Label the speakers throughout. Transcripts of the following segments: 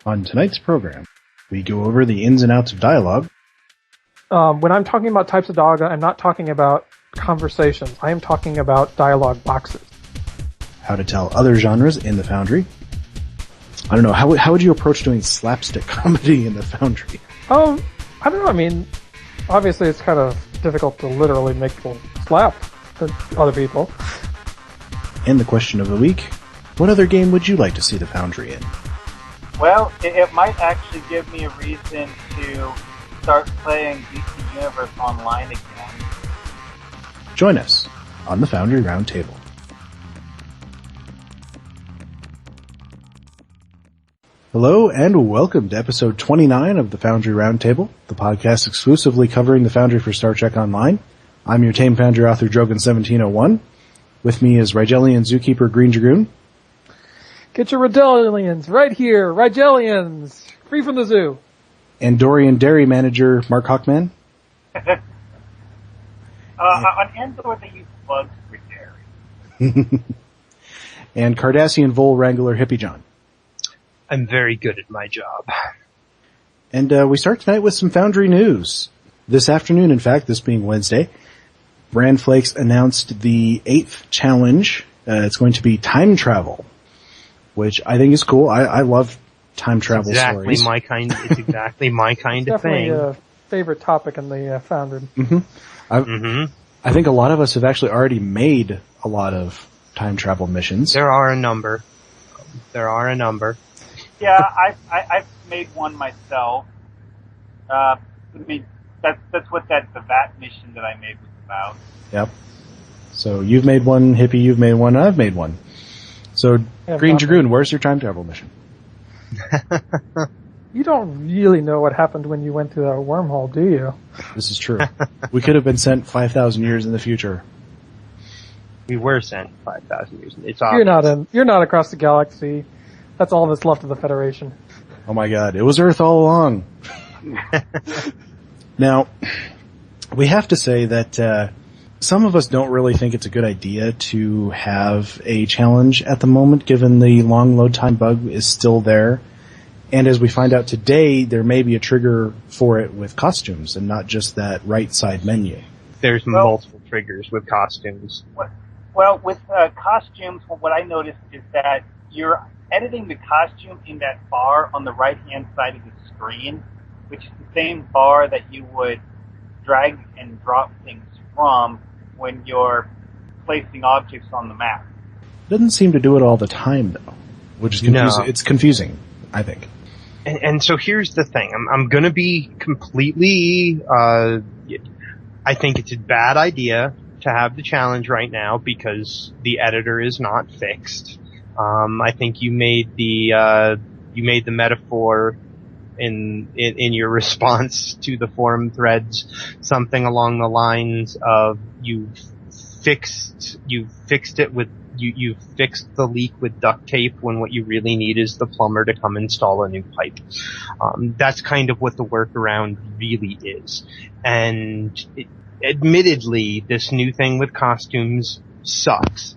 Speaker 1: On tonight's program, we go over the ins and outs of dialogue.
Speaker 2: When I'm talking about types of dialogue, I'm not talking about conversations. I am talking about dialogue boxes.
Speaker 1: How to tell other genres in the Foundry. I don't know, how would you approach doing slapstick comedy in the Foundry?
Speaker 2: I don't know, I mean, obviously it's kind of difficult to literally make people slap other people.
Speaker 1: And the question of the week, what other game would you like to see the Foundry in?
Speaker 3: Well, it might actually give me a reason to start playing DC Universe Online again.
Speaker 1: Join us on the Foundry Roundtable. Hello and welcome to episode 29 of the Foundry Roundtable, the podcast exclusively covering the Foundry for Star Trek Online. I'm your tame Foundry author, Drogon1701. With me is Rigelian Zookeeper Greendragoon.
Speaker 2: Get your Rigelians right here, Rigelians, free from the zoo.
Speaker 1: And Dorian Dairy Manager Markhawkman.
Speaker 3: On Endor they use bugs for dairy.
Speaker 1: And Cardassian Vole Wrangler Hippiejohn.
Speaker 4: I'm very good at my job.
Speaker 1: And we start tonight with some Foundry news. This afternoon, in fact, this being Wednesday, Bran Flakes announced the 8th challenge. It's going to be time travel, which I think is cool. I love time travel stories.
Speaker 4: It's exactly my kind of thing.
Speaker 2: Definitely a favorite topic in the Foundry.
Speaker 1: I think a lot of us have actually already made a lot of time travel missions.
Speaker 4: There are a number.
Speaker 3: Yeah, I've made one myself. I mean, that's what the VAT mission that I made was about.
Speaker 1: Yep. So you've made one, Hippie, you've made one, I've made one. So, Greendragoon, where's your time travel mission?
Speaker 2: You don't really know what happened when you went to that wormhole, do you?
Speaker 1: This is true. We could have been sent 5,000 years in the future.
Speaker 4: We were sent 5,000 years. It's obvious.
Speaker 2: You're not across the galaxy. That's all that's left of the Federation.
Speaker 1: Oh my god, it was Earth all along. Now, we have to say that some of us don't really think it's a good idea to have a challenge at the moment, given the long load time bug is still there. And as we find out today, there may be a trigger for it with costumes and not just that right side menu.
Speaker 4: There's multiple triggers with costumes.
Speaker 3: Well, with costumes, what I noticed is that you're editing the costume in that bar on the right-hand side of the screen, which is the same bar that you would drag and drop things from when you're placing objects on the map.
Speaker 1: It doesn't seem to do it all the time, though, which is confusing.
Speaker 4: No.
Speaker 1: It's confusing, I think.
Speaker 4: And so here's the thing. I'm going to be completely. I think it's a bad idea to have the challenge right now because the editor is not fixed. I think you made the metaphor in your response to the forum threads something along the lines of you fixed the leak with duct tape when what you really need is the plumber to come install a new pipe. That's kind of what the workaround really is. And admittedly, this new thing with costumes sucks.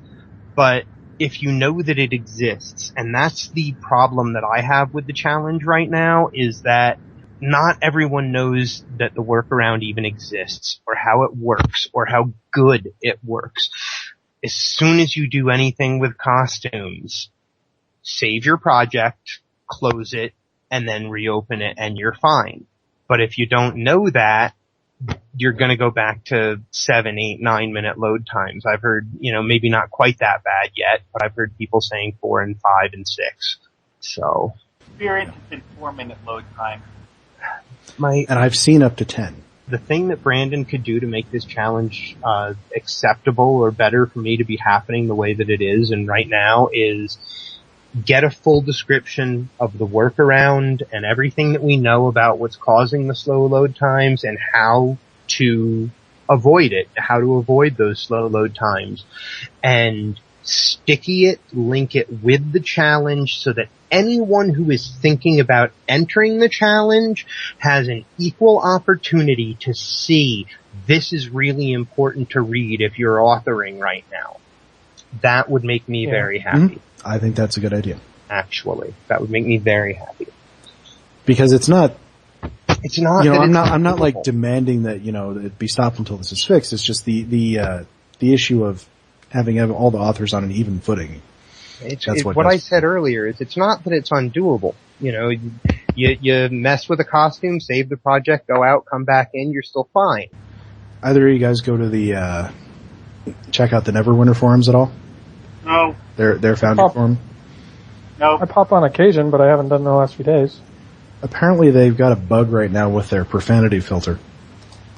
Speaker 4: But if you know that it exists, and that's the problem that I have with the challenge right now, is that not everyone knows that the workaround even exists, or how it works, or how good it works. As soon as you do anything with costumes, save your project, close it, and then reopen it, and you're fine. But if you don't know that, you're going to go back to 7, 8, 9 minute load times. I've heard, maybe not quite that bad yet, but I've heard people saying 4 and 5 and 6. So.
Speaker 3: Experience has been 4-minute load time.
Speaker 1: And I've seen up to 10.
Speaker 4: The thing that Brandon could do to make this challenge acceptable or better for me to be happening the way that it is and right now is get a full description of the workaround and everything that we know about what's causing the slow load times and how to avoid it, how to avoid those slow load times, and link it with the challenge so that anyone who is thinking about entering the challenge has an equal opportunity to see this is really important to read if you're authoring right now. That would make me very happy.
Speaker 1: I think that's a good idea.
Speaker 4: Actually, that would make me very happy.
Speaker 1: Because it's not.
Speaker 4: It's not.
Speaker 1: You know,
Speaker 4: that
Speaker 1: I'm not like demanding that it be stopped until this is fixed. It's just the issue of having all the authors on an even footing.
Speaker 4: That's what I said earlier is it's not that it's undoable. You mess with a costume, save the project, go out, come back in, you're still fine.
Speaker 1: Either of you guys go to the check out the Neverwinter forums at all?
Speaker 3: No.
Speaker 1: Their Foundry forum?
Speaker 3: No.
Speaker 2: I pop on occasion, but I haven't done it in the last few days. Apparently
Speaker 1: they've got a bug right now with their profanity filter.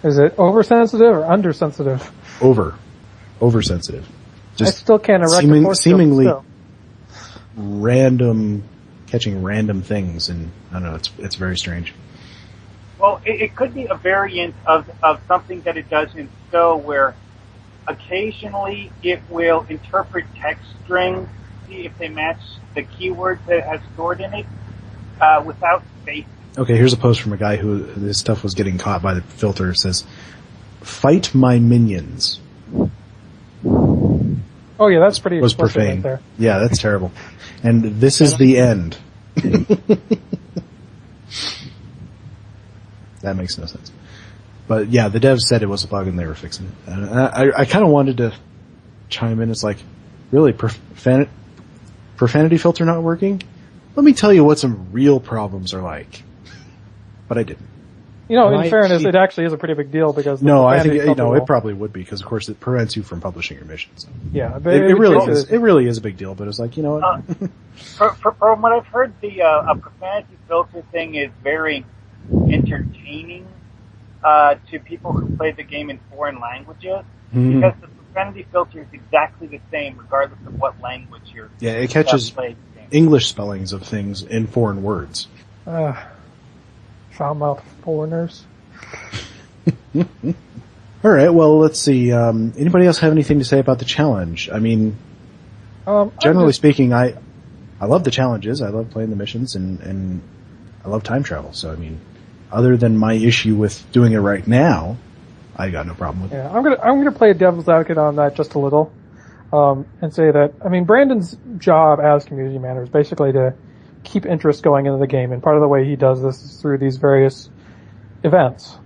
Speaker 2: Is it oversensitive or undersensitive?
Speaker 1: Oversensitive.
Speaker 2: I still can't erect a force
Speaker 1: seemingly
Speaker 2: field
Speaker 1: catching random things, and I don't know, it's very strange.
Speaker 3: Well, it could be a variant of something that it does in Sto, where occasionally it will interpret text strings, see if they match the keywords that it has stored in it, without space.
Speaker 1: Okay, here's a post from a guy who his stuff was getting caught by the filter. It says, "Fight my minions."
Speaker 2: Oh yeah, that's pretty
Speaker 1: was
Speaker 2: explicit
Speaker 1: profane.
Speaker 2: right there.
Speaker 1: Yeah, that's terrible. And this is the end. That makes no sense. But yeah, the devs said it was a bug and they were fixing it. And I kind of wanted to chime in. It's like, really, profanity filter not working? Let me tell you what some real problems are like. But I didn't.
Speaker 2: In fairness, it actually is a pretty big deal because
Speaker 1: I think it probably would be because of course it prevents you from publishing your missions.
Speaker 2: Yeah,
Speaker 1: but it really is a big deal. But it's like what?
Speaker 3: From what I've heard, a profanity filter thing is very entertaining to people who play the game in foreign languages because the profanity filter is exactly the same regardless of what language you're.
Speaker 1: Yeah, it catches English spellings of things in foreign words.
Speaker 2: Foul-mouthed foreigners.
Speaker 1: All right, well, let's see. Anybody else have anything to say about the challenge? I mean, generally speaking, I love the challenges. I love playing the missions, and I love time travel. So, I mean, other than my issue with doing it right now, I got no problem with it.
Speaker 2: Yeah, I'm gonna play devil's advocate on that just a little, and say that Brandon's job as community manager is basically to keep interest going into the game, and part of the way he does this is through these various events.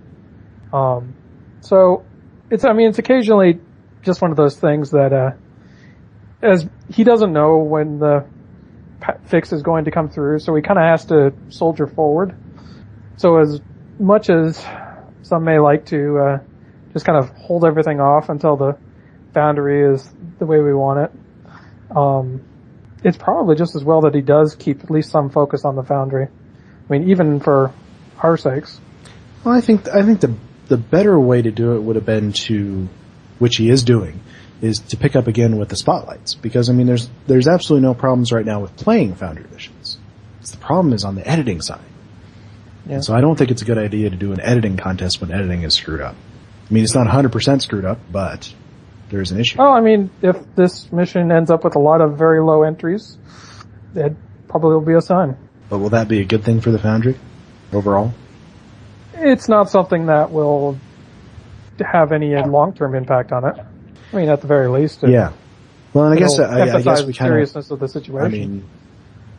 Speaker 2: So it's occasionally just one of those things that, as he doesn't know when the fix is going to come through, so he kind of has to soldier forward. So as much as some may like to, just kind of hold everything off until the Foundry is the way we want it, it's probably just as well that he does keep at least some focus on the Foundry. Even for our sakes.
Speaker 1: Well, I think the better way to do it would have been which he is doing, is to pick up again with the spotlights. Because, there's absolutely no problems right now with playing Foundry missions. The problem is on the editing side. Yeah. And so I don't think it's a good idea to do an editing contest when editing is screwed up. It's not 100% screwed up, but there's an issue.
Speaker 2: Oh, if this mission ends up with a lot of very low entries, it probably will be a sign.
Speaker 1: But will that be a good thing for the Foundry overall?
Speaker 2: It's not something that will have any long-term impact on it. At the very least.
Speaker 1: Yeah. Well, and I guess we
Speaker 2: the seriousness of the situation.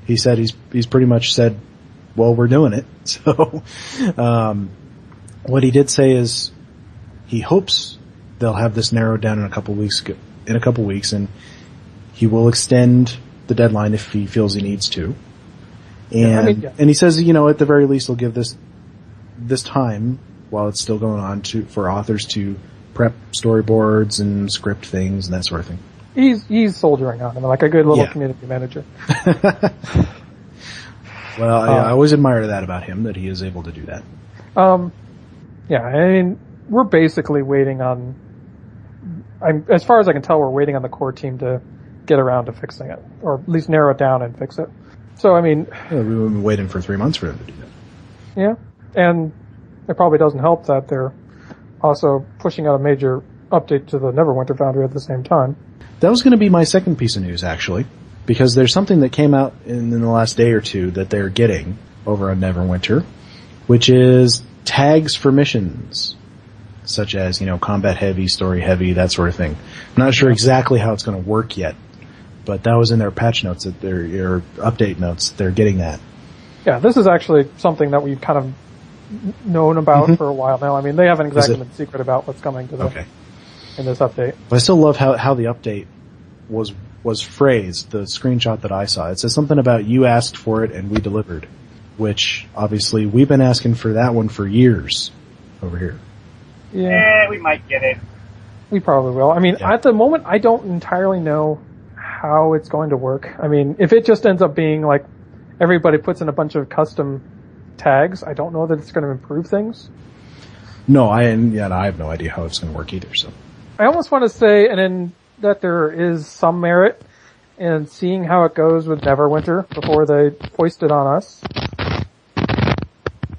Speaker 1: He said he's pretty much said, well, we're doing it. So, what he did say is he hopes they'll have this narrowed down in a couple weeks, and he will extend the deadline if he feels he needs to. And he says, at the very least, he'll give this time while it's still going on for authors to prep storyboards and script things and that sort of thing.
Speaker 2: He's soldiering on, like a good little community manager.
Speaker 1: Well, I always admire that about him, that he is able to do that.
Speaker 2: We're basically waiting on. As far as I can tell, we're waiting on the core team to get around to fixing it, or at least narrow it down and fix it. So, we've
Speaker 1: been waiting for 3 months for him to do that.
Speaker 2: Yeah, and it probably doesn't help that they're also pushing out a major update to the Neverwinter Foundry at the same time.
Speaker 1: That was going to be my second piece of news, actually, because there's something that came out in the last day or two that they're getting over on Neverwinter, which is tags for missions, such as, combat heavy, story heavy, that sort of thing. I'm not sure exactly how it's going to work yet, but that was in their patch notes, their update notes. They're getting that.
Speaker 2: Yeah, this is actually something that we've kind of known about for a while now. I mean, they haven't exactly been secret about what's coming to them in this update.
Speaker 1: But I still love how the update was phrased, the screenshot that I saw. It says something about you asked for it and we delivered, which obviously we've been asking for that one for years over here.
Speaker 2: Yeah.
Speaker 3: We might get it.
Speaker 2: We probably will. I mean, at the moment, I don't entirely know how it's going to work. I mean, if it just ends up being like everybody puts in a bunch of custom tags, I don't know that it's going to improve things.
Speaker 1: No, I have no idea how it's going to work either. So
Speaker 2: I almost want to say, that there is some merit in seeing how it goes with Neverwinter before they foist it on us.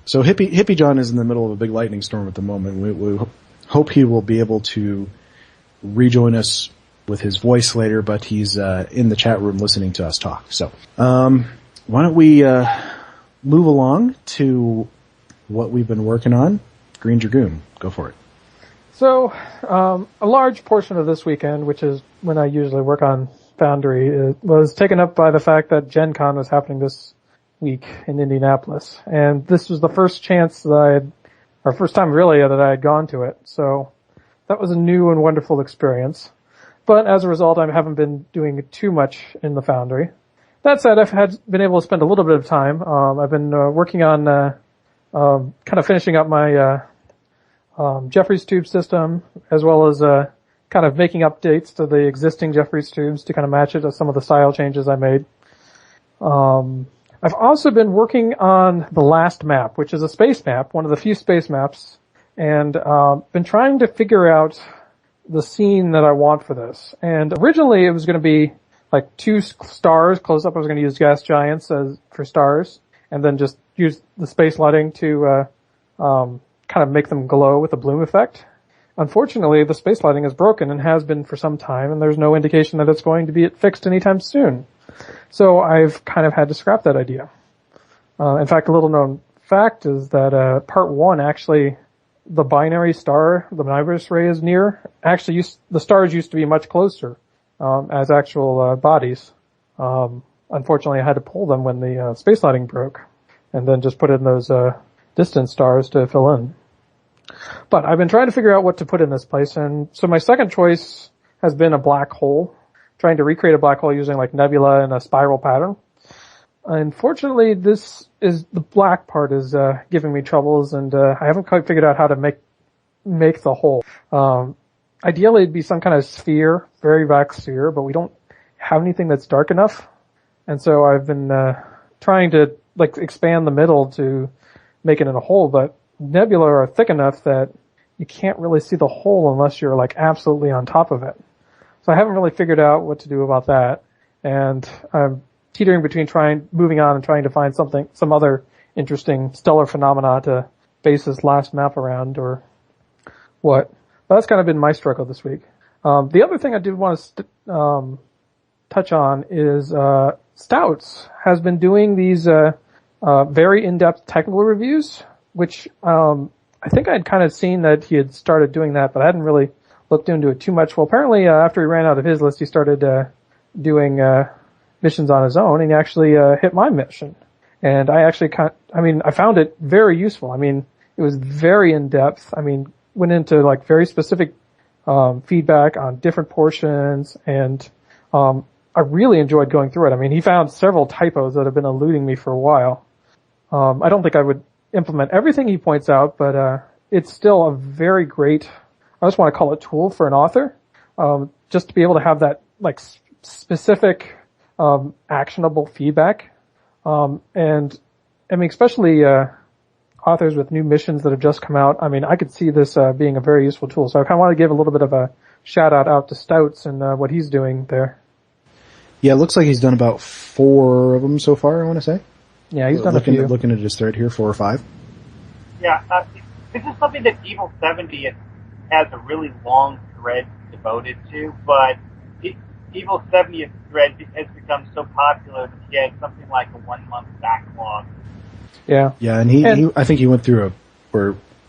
Speaker 1: So Hippiejohn is in the middle of a big lightning storm at the moment. We hope he will be able to rejoin us with his voice later, but he's in the chat room listening to us talk. So why don't we move along to what we've been working on? Greendragoon, go for it.
Speaker 2: So, a large portion of this weekend, which is when I usually work on Foundry, was taken up by the fact that Gen Con was happening this week in Indianapolis. And this was the first chance first time really that I had gone to it. So, that was a new and wonderful experience. But as a result, I haven't been doing too much in the Foundry. That said, I've been able to spend a little bit of time. I've been working on kind of finishing up my Jeffries tube system, as well as kind of making updates to the existing Jeffries tubes to kind of match it to some of the style changes I made. I've also been working on the last map, which is a space map, one of the few space maps, and been trying to figure out the scene that I want for this. And originally it was going to be like 2 stars close up. I was going to use gas giants for stars, and then just use the space lighting to kind of make them glow with a bloom effect. Unfortunately, the space lighting is broken and has been for some time, and there's no indication that it's going to be fixed anytime soon. So I've kind of had to scrap that idea. In fact, a little known fact is that part 1 actually, the binary star, the Nibirus ray is near. Actually, the stars used to be much closer as actual bodies. Unfortunately, I had to pull them when the space lighting broke, and then just put in those distant stars to fill in. But I've been trying to figure out what to put in this place, and so my second choice has been a black hole, trying to recreate a black hole using like nebula and a spiral pattern. Unfortunately, the black part is giving me troubles, and I haven't quite figured out how to make the hole. Ideally, it'd be some kind of sphere, very black sphere, but we don't have anything that's dark enough, and so I've been trying to like expand the middle to make it in a hole, but nebula are thick enough that you can't really see the hole unless you're like absolutely on top of it. So I haven't really figured out what to do about that, and I'm teetering between moving on and trying to find some other interesting stellar phenomena to base this last map around, or what. But that's kind of been my struggle this week. The other thing I did want to touch on is Stoutes has been doing these very in-depth technical reviews, which I think I'd kind of seen that he had started doing that, but I hadn't really looked into it too much. Well, apparently after he ran out of his list, he started doing missions on his own, and he actually hit my mission. And I actually I found it very useful. I mean, it was very in-depth. I mean, went into like very specific feedback on different portions, and I really enjoyed going through it. I mean, he found several typos that have been eluding me for a while. I don't think I would implement everything he points out, but it's still a very great, I just want to call it tool for an author, just to be able to have that like specific actionable feedback. And I mean, especially authors with new missions that have just come out, I mean, I could see this being a very useful tool. So I kind of want to give a little bit of a shout out to Stoutes and what he's doing there.
Speaker 1: Yeah, it looks like he's done about 4 of them so far, I want to say.
Speaker 2: Yeah, he's done a few.
Speaker 1: Looking at his thread here, 4 or 5.
Speaker 3: Yeah, this is something that Evil 70 has a really long thread devoted to, but Evil 70th thread has become so popular that he has something like a 1-month backlog.
Speaker 1: Yeah. Yeah, and I think he went through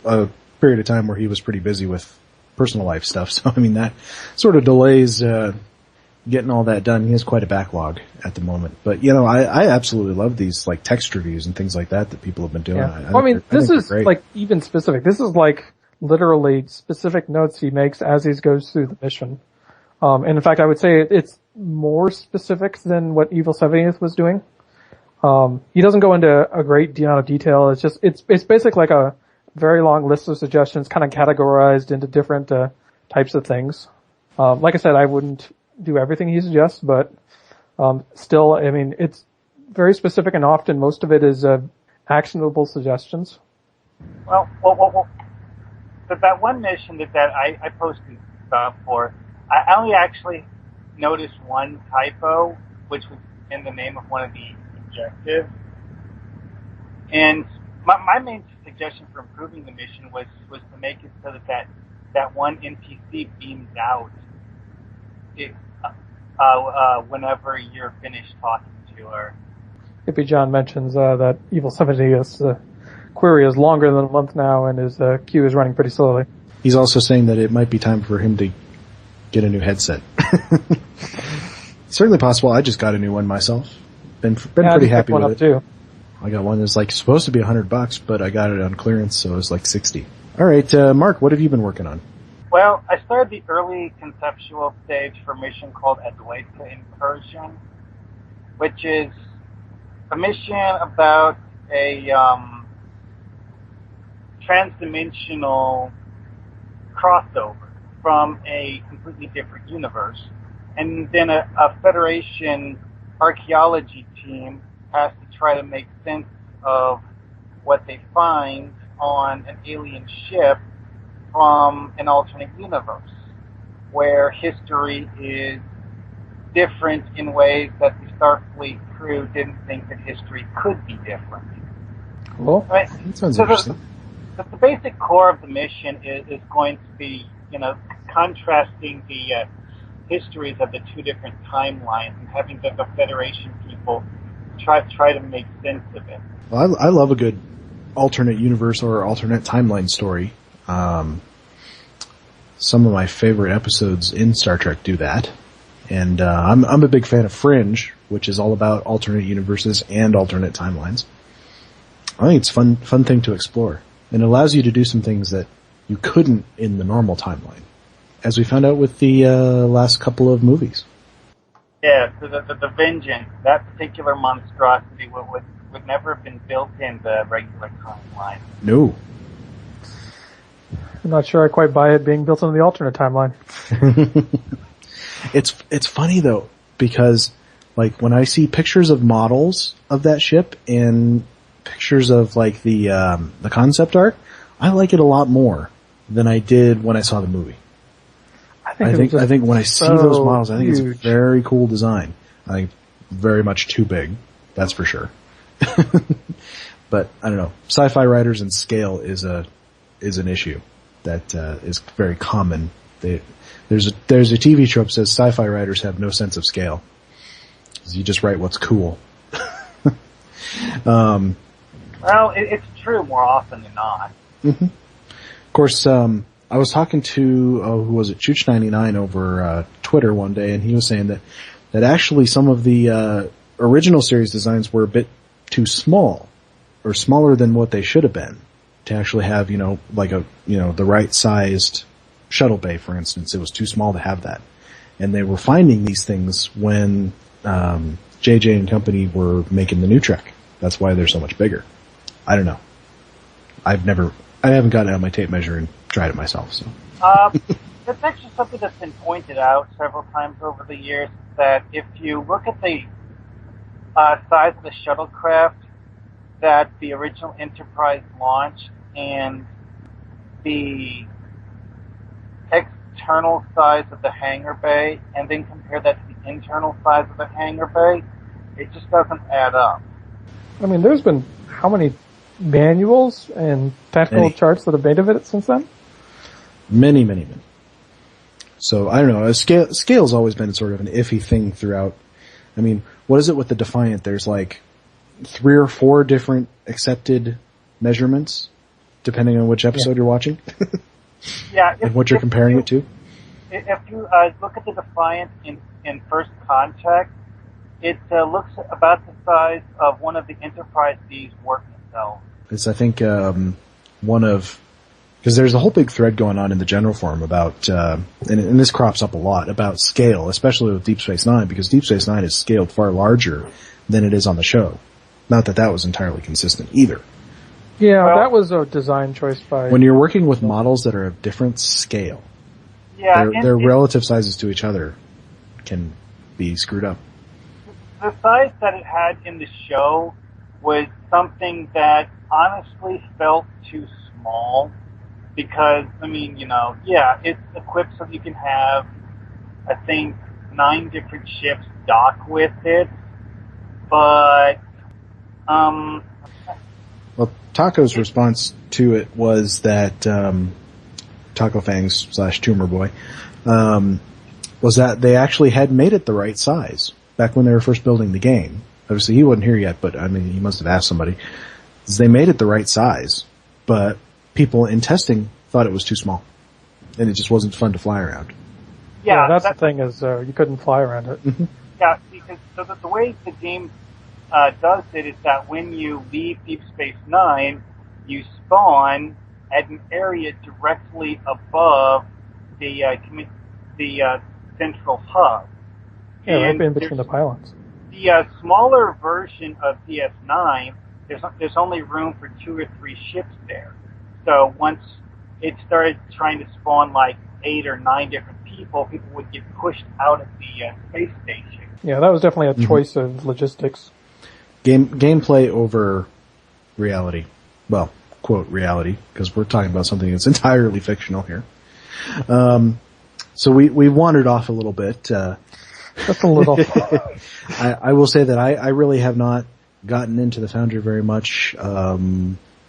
Speaker 1: a period of time where he was pretty busy with personal life stuff. So I mean that sort of delays getting all that done. He has quite a backlog at the moment. But, you know, I absolutely love these, like, text reviews and things like that people have been doing.
Speaker 2: Yeah. I mean, this is, like, even specific. This is, like, literally specific notes he makes as he goes through the mission. And in fact, I would say it's more specific than what Evil 70th was doing. He doesn't go into a great amount of detail. It's just, it's basically like a very long list of suggestions kind of categorized into different, types of things. Like I said, I wouldn't do everything he suggests, but, still, I mean, it's very specific and often most of it is, actionable suggestions.
Speaker 3: Well, but that one mission that I posted for, I only actually noticed one typo, which was in the name of one of the objectives. And my main suggestion for improving the mission was to make it so that one NPC beams out whenever you're finished talking to her.
Speaker 2: Hippiejohn mentions that Evil 70th query is longer than a month now, and his queue is running pretty slowly.
Speaker 1: He's also saying that it might be time for him to get a new headset. Certainly possible. I just got a new one myself. Been pretty happy with it. Too. I got one that's like supposed to be $100, but I got it on clearance, so it was like 60. All right, Mark, what have you been working on?
Speaker 3: Well, I started the early conceptual stage for a mission called Adwaita Incursion, which is a mission about a transdimensional crossover from a completely different universe. And then a Federation archaeology team has to try to make sense of what they find on an alien ship from an alternate universe, where history is different in ways that the Starfleet crew didn't think that history could be different.
Speaker 1: Well, right? That sounds interesting.
Speaker 3: The basic core of the mission is going to be, contrasting the histories of the two different timelines and having the Federation people try to make sense of it.
Speaker 1: Well, I love a good alternate universe or alternate timeline story. Some of my favorite episodes in Star Trek do that. And I'm a big fan of Fringe, which is all about alternate universes and alternate timelines. I think it's a fun thing to explore. And it allows you to do some things that you couldn't in the normal timeline, as we found out with the last couple of movies.
Speaker 3: Yeah, so the Vengeance, that particular monstrosity would never have been built in the regular timeline.
Speaker 1: No.
Speaker 2: I'm not sure I quite buy it being built into the alternate timeline.
Speaker 1: It's funny though, because like when I see pictures of models of that ship and pictures of like the concept art, I like it a lot more than I did when I saw the movie. I think when I see those models, I think it's a very cool design. I think very much too big, that's for sure. But I don't know. Sci-fi writers and scale is an issue that is very common. There's a TV trope that says sci-fi writers have no sense of scale. You just write what's cool.
Speaker 3: Well, it's true more often than not.
Speaker 1: Mm-hmm. Of course, I was talking to, who was it, Chooch99 over Twitter one day, and he was saying that actually some of the original series designs were a bit too small, or smaller than what they should have been, to actually have, the right sized shuttle bay, for instance. It was too small to have that. And they were finding these things when JJ and company were making the new Trek. That's why they're so much bigger. I don't know. I haven't gotten it on my tape measure and tried it myself, so.
Speaker 3: That's actually something that's been pointed out several times over the years, that if you look at the size of the shuttlecraft that the original Enterprise launched and the external size of the hangar bay, and then compare that to the internal size of the hangar bay, it just doesn't add up.
Speaker 2: I mean, there's been how many manuals and technical charts that have made of it since then?
Speaker 1: Many. So, I don't know, scale's always been sort of an iffy thing throughout. I mean, what is it with the Defiant? There's like 3 or 4 different accepted measurements, depending on which episode you're watching.
Speaker 3: Yeah.
Speaker 1: And what you're comparing it to.
Speaker 3: if you look at the Defiant in First Contact, it looks about the size of one of the Enterprise D's working cells.
Speaker 1: It's, I think, one of... Because there's a whole big thread going on in the general forum about, and this crops up a lot, about scale, especially with Deep Space Nine, because Deep Space Nine is scaled far larger than it is on the show. Not that that was entirely consistent either.
Speaker 2: Yeah, well, that was a design choice by...
Speaker 1: When you're working with models that are of different scale, their relative sizes to each other can be screwed up.
Speaker 3: The size that it had in the show was something that honestly felt too small. Because, I mean, it's equipped so you can have, I think, 9 different ships dock with it. But,
Speaker 1: Well, Taco's response to it was that, Taco Fangs / Tumor Boy, was that they actually had made it the right size back when they were first building the game. Obviously, he wasn't here yet, but, I mean, he must have asked somebody. They made it the right size, but people in testing thought it was too small, and it just wasn't fun to fly around.
Speaker 2: Yeah, that's the thing is you couldn't fly around it.
Speaker 1: Mm-hmm.
Speaker 3: Yeah, because the way the game does it is that when you leave Deep Space Nine, you spawn at an area directly above the central hub.
Speaker 2: Yeah, right in between the pylons.
Speaker 3: The smaller version of DS9, there's only room for 2 or 3 ships there. So once it started trying to spawn like 8 or 9 different people would get pushed out of the space station.
Speaker 2: Yeah, that was definitely a choice of logistics.
Speaker 1: Gameplay over reality. Well, quote reality, because we're talking about something that's entirely fictional here. So we wandered off a little bit.
Speaker 2: Just a little.
Speaker 1: I will say that I really have not gotten into the Foundry very much,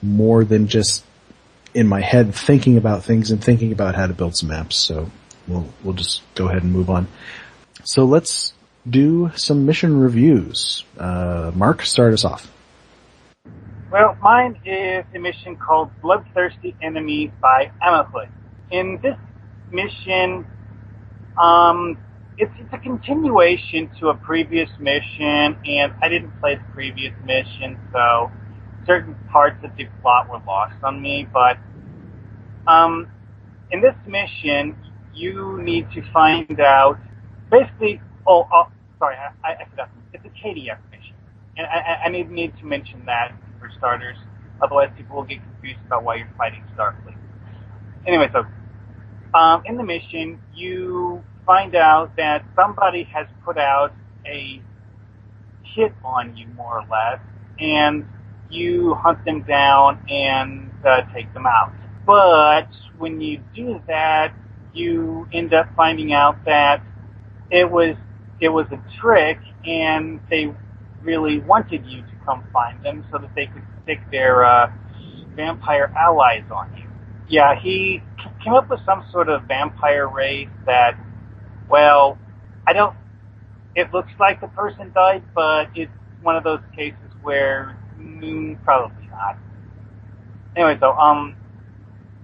Speaker 1: more than just in my head thinking about things and thinking about how to build some maps. So we'll just go ahead and move on. So let's do some mission reviews. Mark, start us off.
Speaker 3: Well, mine is a mission called Bloodthirsty Enemies by Amahood. In this mission, it's a continuation to a previous mission, and I didn't play the previous mission, so certain parts of the plot were lost on me. But in this mission, you need to find out, basically, sorry, I forgot. It's a KDF mission, and I need to mention that for starters, otherwise people will get confused about why you're fighting Starfleet. Anyway, so in the mission, you find out that somebody has put out a hit on you, more or less, and you hunt them down and take them out. But when you do that, you end up finding out that it was a trick, and they really wanted you to come find them so that they could stick their vampire allies on you. Yeah, he came up with some sort of vampire race that, well, it looks like the person died, but it's one of those cases where probably not. Anyway, so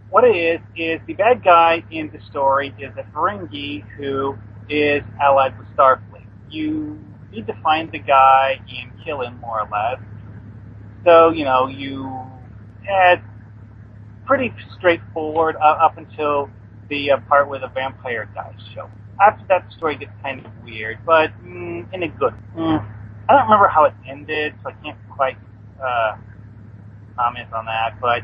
Speaker 3: what it is the bad guy in the story is a Ferengi who is allied with Starfleet. You need to find the guy and kill him, more or less. So, you had pretty straightforward up until the part where the vampire guys show. After that, the story gets kind of weird, but in a good way. I don't remember how it ended, so I can't quite comment on that, but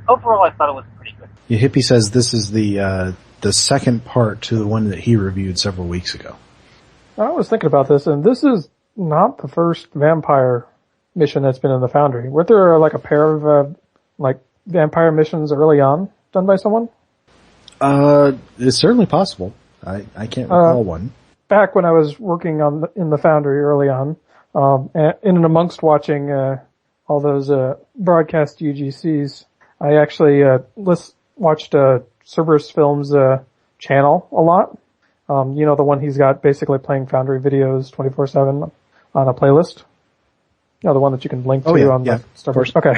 Speaker 3: overall I thought it was pretty good.
Speaker 1: Yeah, Hippie says this is the second part to the one that he reviewed several weeks ago.
Speaker 2: I was thinking about this, and this is not the first vampire mission that's been in the Foundry. Weren't there like a pair of vampire missions early on done by someone?
Speaker 1: It's certainly possible. I can't recall one.
Speaker 2: Back when I was working in the Foundry early on, in and amongst watching all those broadcast UGCs, I actually watched Cerberus Films' channel a lot. The one he's got basically playing Foundry videos 24/7 on a playlist. The one that you can link to on the Starburst. Okay.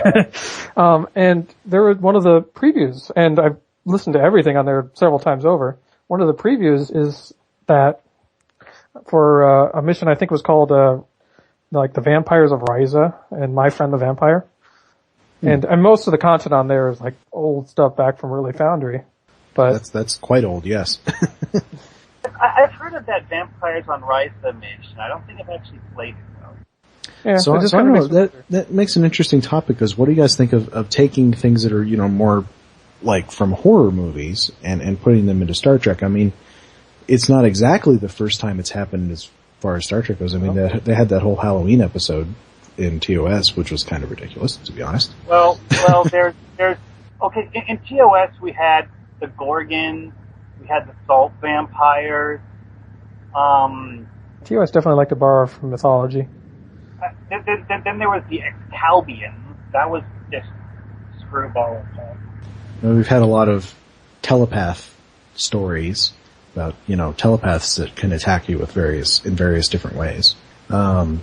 Speaker 2: And there was one of the previews, and I've listened to everything on there several times over. One of the previews is that for a mission I think was called like the Vampires of Ryza and My Friend the Vampire. And most of the content on there is like old stuff back from early Foundry. But
Speaker 1: that's quite old, yes.
Speaker 3: I've heard of that Vampires on Ryza mission. I don't think I've actually played it though.
Speaker 2: yeah,
Speaker 1: So
Speaker 2: it just
Speaker 1: I
Speaker 2: kinda
Speaker 1: don't know,
Speaker 2: makes me
Speaker 1: that makes an interesting topic, because what do you guys think of taking things that are, more like from horror movies and putting them into Star Trek? I mean, it's not exactly the first time it's happened as far as Star Trek goes. I mean, they had that whole Halloween episode in TOS, which was kind of ridiculous, to be honest.
Speaker 3: Well, there's okay. In TOS we had the Gorgons, we had the Salt Vampires.
Speaker 2: TOS definitely like to borrow from mythology.
Speaker 3: Then there was the Excalbians. That was just screwball of fun.
Speaker 1: We've had a lot of telepath stories about, telepaths that can attack you in various different ways.
Speaker 2: I don't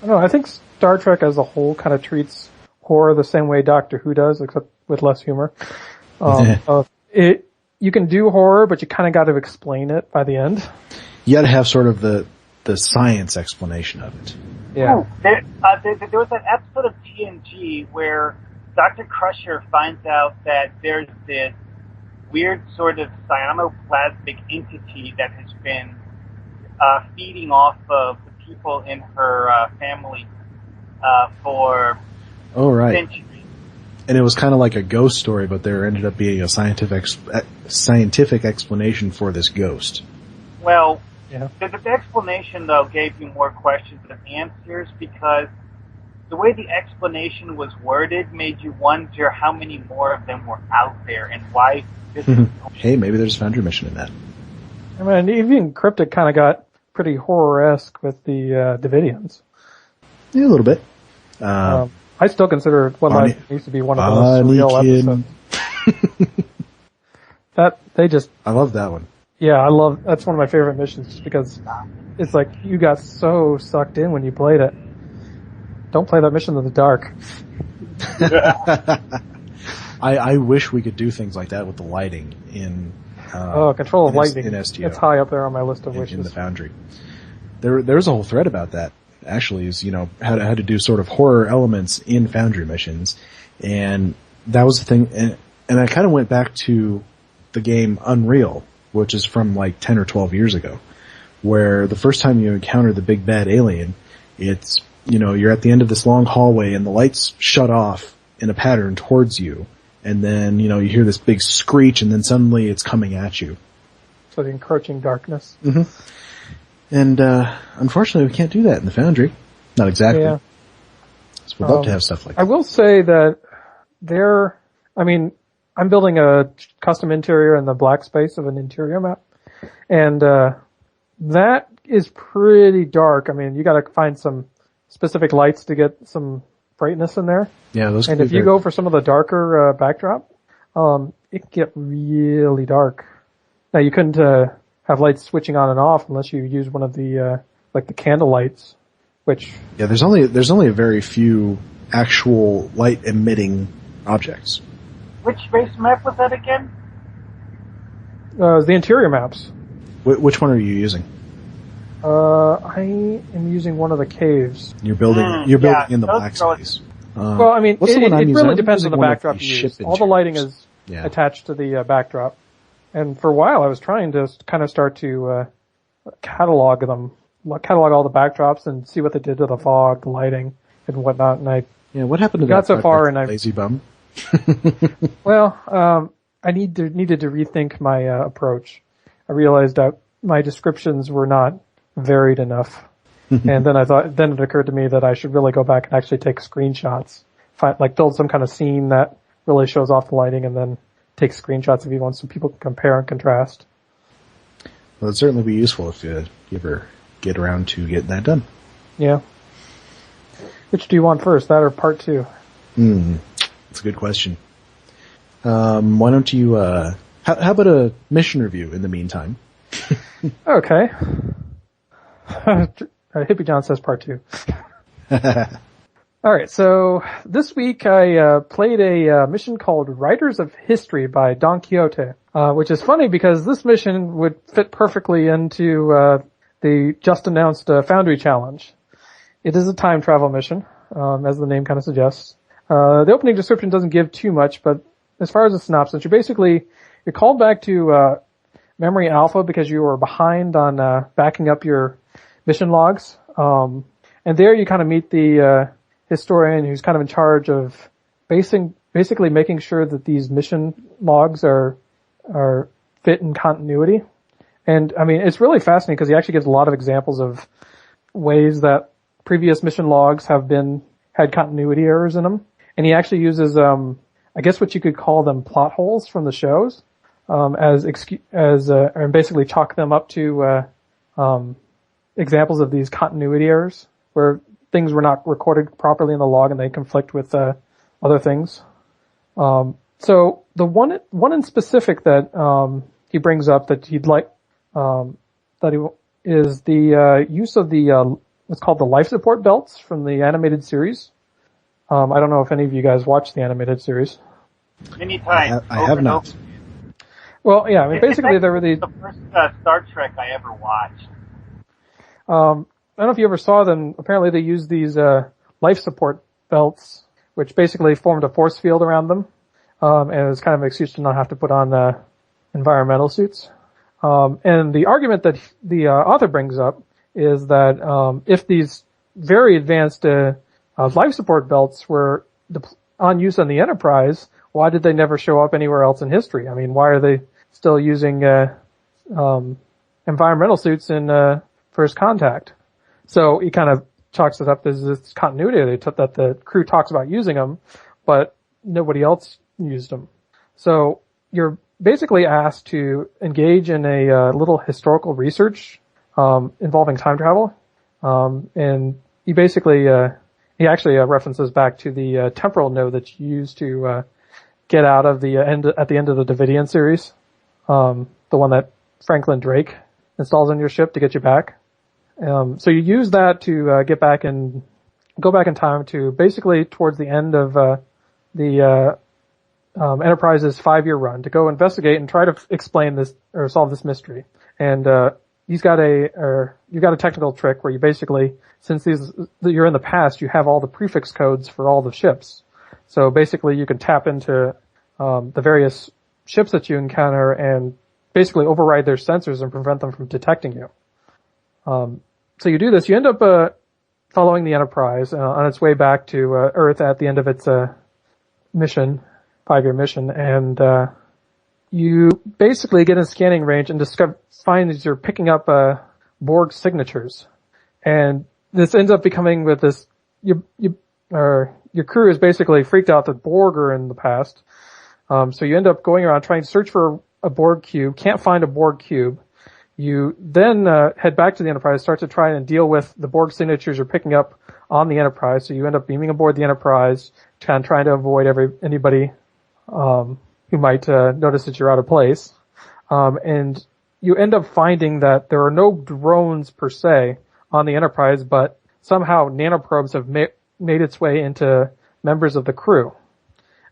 Speaker 2: know, I think Star Trek as a whole kind of treats horror the same way Doctor Who does, except with less humor. You can do horror, but you kind of got to explain it by the end.
Speaker 1: You got to have sort of the science explanation of it.
Speaker 2: Yeah.
Speaker 3: Oh, there was that episode of TNG where Dr. Crusher finds out that there's this weird sort of cyanoplasmic entity that has been feeding off of the people in her family for centuries.
Speaker 1: And it was kind of like a ghost story, but there ended up being a scientific explanation for this ghost.
Speaker 3: Well,
Speaker 2: yeah.
Speaker 3: The explanation, though, gave you more questions than answers, because the way the explanation was worded made you wonder how many more of them were out there and why this is
Speaker 1: Hey, maybe there's a Foundry mission in that.
Speaker 2: I mean, even Cryptic kind of got pretty horror-esque with the Davidians.
Speaker 1: Yeah, a little bit.
Speaker 2: I still consider What Lies used to be one of the most surreal episodes.
Speaker 1: I love that one.
Speaker 2: Yeah, that's one of my favorite missions, just because it's like you got so sucked in when you played it. Don't play that mission in the dark.
Speaker 1: I wish we could do things like that with the lighting in
Speaker 2: Control of Lightning.
Speaker 1: In STO.
Speaker 2: It's high up there on my list of wishes.
Speaker 1: In the Foundry. There's a whole thread about that, actually, is, how to do sort of horror elements in Foundry missions. And that was the thing, and I kind of went back to the game Unreal, which is from like 10 or 12 years ago, where the first time you encounter the big bad alien, it's, you're at the end of this long hallway and the lights shut off in a pattern towards you, and then, you hear this big screech, and then suddenly it's coming at you.
Speaker 2: So the encroaching darkness.
Speaker 1: Mm-hmm. And, unfortunately we can't do that in the Foundry. Not exactly.
Speaker 2: Yeah.
Speaker 1: So we'd love to have stuff like that.
Speaker 2: I will say that I'm building a custom interior in the black space of an interior map, and that is pretty dark. I mean, you got to find some specific lights to get some brightness in there.
Speaker 1: Yeah, those.
Speaker 2: And if you go for some of the darker backdrop, it can get really dark. Now, you couldn't have lights switching on and off unless you use one of the like the candle lights, which
Speaker 1: there's only a very few actual light emitting objects.
Speaker 3: Which space map was that again?
Speaker 2: The interior maps.
Speaker 1: Which one are you using?
Speaker 2: I am using one of the caves.
Speaker 1: You're building in the black space.
Speaker 2: Well, I mean, it really depends on the backdrop you use. All the lighting is attached to the backdrop. And for a while I was trying to kind of start to catalog all the backdrops and see what they did to the fog, the lighting, and whatnot. And
Speaker 1: what happened to
Speaker 2: got
Speaker 1: that?
Speaker 2: So far, and
Speaker 1: lazy bum.
Speaker 2: Well, I needed to rethink my approach. I realized that my descriptions were not varied enough, and then it occurred to me that I should really go back and actually take screenshots, build some kind of scene that really shows off the lighting, and then take screenshots of each one so people can compare and contrast.
Speaker 1: Well, it'd certainly be useful if you ever get around to getting that done.
Speaker 2: Yeah. Which do you want first, that or part 2?
Speaker 1: That's a good question. Why don't you, how about a mission review in the meantime?
Speaker 2: Okay. Hippiejohn says part 2. All right, so this week I played a mission called Writers of History by Don Quixote, which is funny because this mission would fit perfectly into the just announced Foundry Challenge. It is a time travel mission, as the name kind of suggests. The opening description doesn't give too much, but as far as the synopsis, you're called back to Memory Alpha because you were behind on backing up your mission logs. And there you kind of meet the historian who's kind of in charge of basically making sure that these mission logs are fit in continuity. And I mean, it's really fascinating because he actually gives a lot of examples of ways that previous mission logs had continuity errors in them. And he actually uses, I guess what you could call them plot holes from the shows, and basically chalk them up to, examples of these continuity errors where things were not recorded properly in the log and they conflict with, other things. So the one in specific that, he brings up that he'd like, is the, use of the, what's called the life support belts from the animated series. I don't know if any of you guys watched the animated series.
Speaker 3: Anytime.
Speaker 1: I have not.
Speaker 2: Well, yeah, I mean, basically there were the
Speaker 3: first Star Trek I ever watched.
Speaker 2: I don't know if you ever saw them. Apparently they used these, life support belts, which basically formed a force field around them. And it was kind of an excuse to not have to put on, environmental suits. And the argument that the, author brings up is that, if these very advanced, life support belts were on use on the Enterprise, why did they never show up anywhere else in history? I mean, why are they still using environmental suits in First Contact? So he kind of chalks it up as this continuity that the crew talks about using them, but nobody else used them. So you're basically asked to engage in a little historical research involving time travel, and he basically he actually references back to the temporal node that's used to get out of the end at the end of the Davidian series, the one that Franklin Drake installs on your ship to get you back. So you use that to go back in time to basically towards the end of the Enterprise's 5-year run to go investigate and try to explain this or solve this mystery. And you've got a technical trick where you basically, since you're in the past, you have all the prefix codes for all the ships. So basically you can tap into the various ships that you encounter and basically override their sensors and prevent them from detecting you. So you do this, you end up following the Enterprise on its way back to Earth at the end of its mission, 5-year mission, and you basically get in scanning range and find that you're picking up Borg signatures. And this ends up becoming with this, your crew is basically freaked out that Borg are in the past. So you end up going around trying to search for a Borg cube, can't find a Borg cube. You then head back to the Enterprise, start to try and deal with the Borg signatures you're picking up on the Enterprise. So you end up beaming aboard the Enterprise, kind of trying to avoid anybody who might notice that you're out of place. And you end up finding that there are no drones per se on the Enterprise, but somehow nanoprobes have made its way into members of the crew.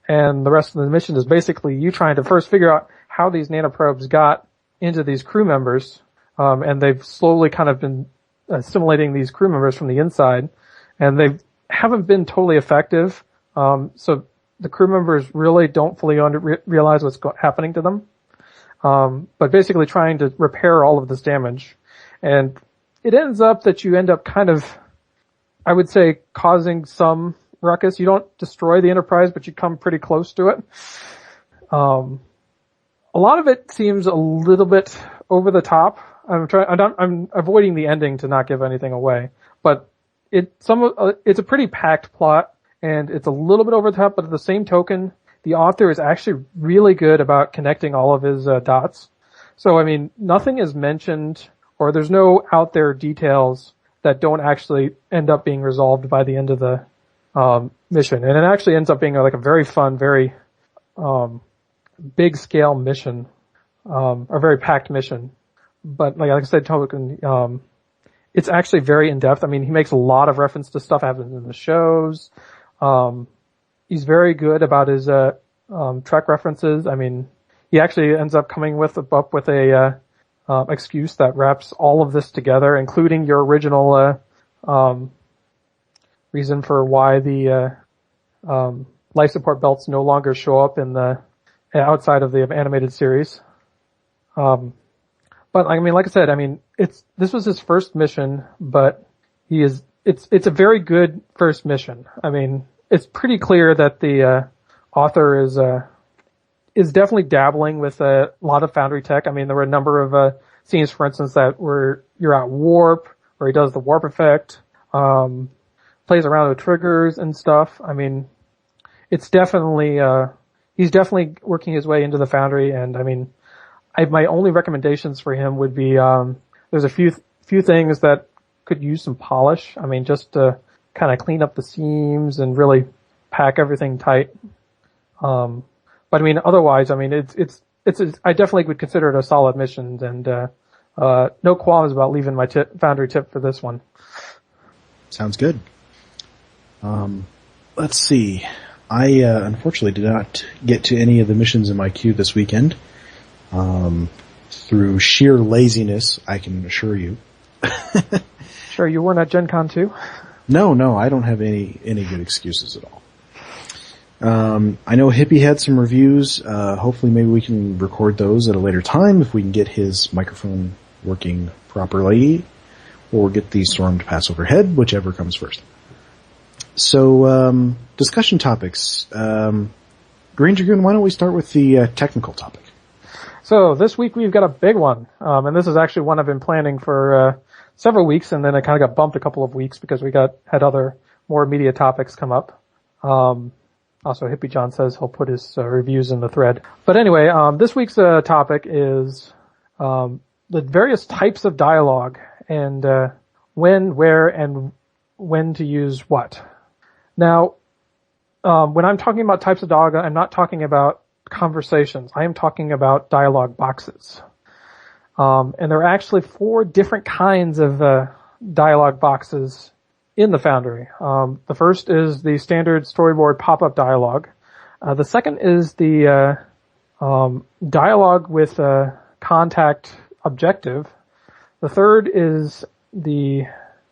Speaker 2: And the rest of the mission is basically you trying to first figure out how these nanoprobes got into these crew members, and they've slowly kind of been assimilating these crew members from the inside, and they haven't been totally effective. So the crew members really don't fully realize what's happening to them. But basically trying to repair all of this damage. And it ends up that you end up kind of, I would say, causing some ruckus. You don't destroy the Enterprise, but you come pretty close to it. A lot of it seems a little bit over the top. I'm avoiding the ending to not give anything away, but it's a pretty packed plot and it's a little bit over the top, but at the same token, the author is actually really good about connecting all of his dots. So, I mean, nothing is mentioned or there's no out there details that don't actually end up being resolved by the end of the mission. And it actually ends up being like a very fun, very big scale mission, a very packed mission. But like I said, token, it's actually very in-depth. I mean, he makes a lot of reference to stuff happening in the shows. He's very good about his Trek references. I mean, he actually ends up coming up with a excuse that wraps all of this together, including your original reason for why the life support belts no longer show up in the outside of the animated series. But I mean, like I said, I mean, this was his first mission, but it's a very good first mission. I mean, it's pretty clear that the author is definitely dabbling with a lot of Foundry tech. I mean, there were a number of scenes, for instance, where you're at warp, where he does the warp effect, plays around with triggers and stuff. I mean, it's definitely he's definitely working his way into the Foundry, and I mean, my only recommendations for him would be there's a few things that could use some polish. I mean, just to kind of clean up the seams and really pack everything tight. But I mean, otherwise, I mean, it's I definitely would consider it a solid mission, and no qualms about leaving my Foundry tip for this one.
Speaker 1: Sounds good. Let's see. I unfortunately did not get to any of the missions in my queue this weekend. Through sheer laziness, I can assure you.
Speaker 2: Sure, you weren't at Gen Con 2?
Speaker 1: No, I don't have any good excuses at all. I know Hippie had some reviews. Hopefully maybe we can record those at a later time if we can get his microphone working properly, or get the storm to pass overhead, whichever comes first. So, discussion topics. Greendragoon, why don't we start with the technical topic?
Speaker 2: So this week we've got a big one, and this is actually one I've been planning for several weeks, and then it kind of got bumped a couple of weeks because we had other more immediate topics come up. Also, Hippiejohn says he'll put his reviews in the thread. But anyway, this week's topic is the various types of dialogue and when, where, and when to use what. Now, when I'm talking about types of dialogue, I'm not talking about conversations. I am talking about dialogue boxes. And there are actually 4 different kinds of dialogue boxes in the Foundry. The first is the standard storyboard pop-up dialogue. The second is the dialogue with contact objective. The third is the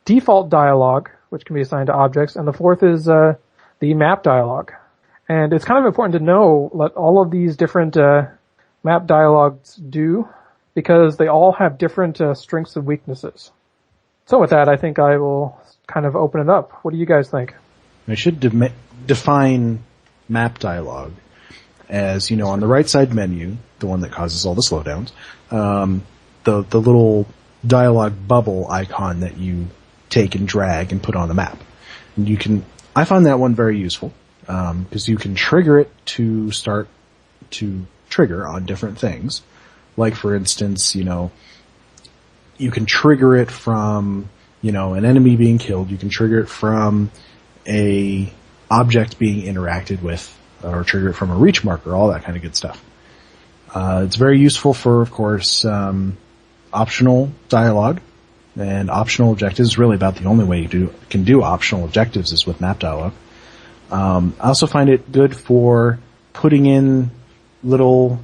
Speaker 2: default dialogue, which can be assigned to objects. And the fourth is the map dialogue. And it's kind of important to know what all of these different map dialogues do, because they all have different strengths and weaknesses. So with that, I think I will kind of open it up. What do you guys think?
Speaker 1: I should define map dialogue as, on the right side menu, the one that causes all the slowdowns, the little dialogue bubble icon that you take and drag and put on the map. And I find that one very useful. Because you can trigger it to start to trigger on different things. Like, for instance, you can trigger it from, an enemy being killed. You can trigger it from a object being interacted with, or trigger it from a reach marker, all that kind of good stuff. It's very useful for, of course, optional dialogue. And optional objectives is really about the only way you can do optional objectives is with map dialogue. I also find it good for putting in little,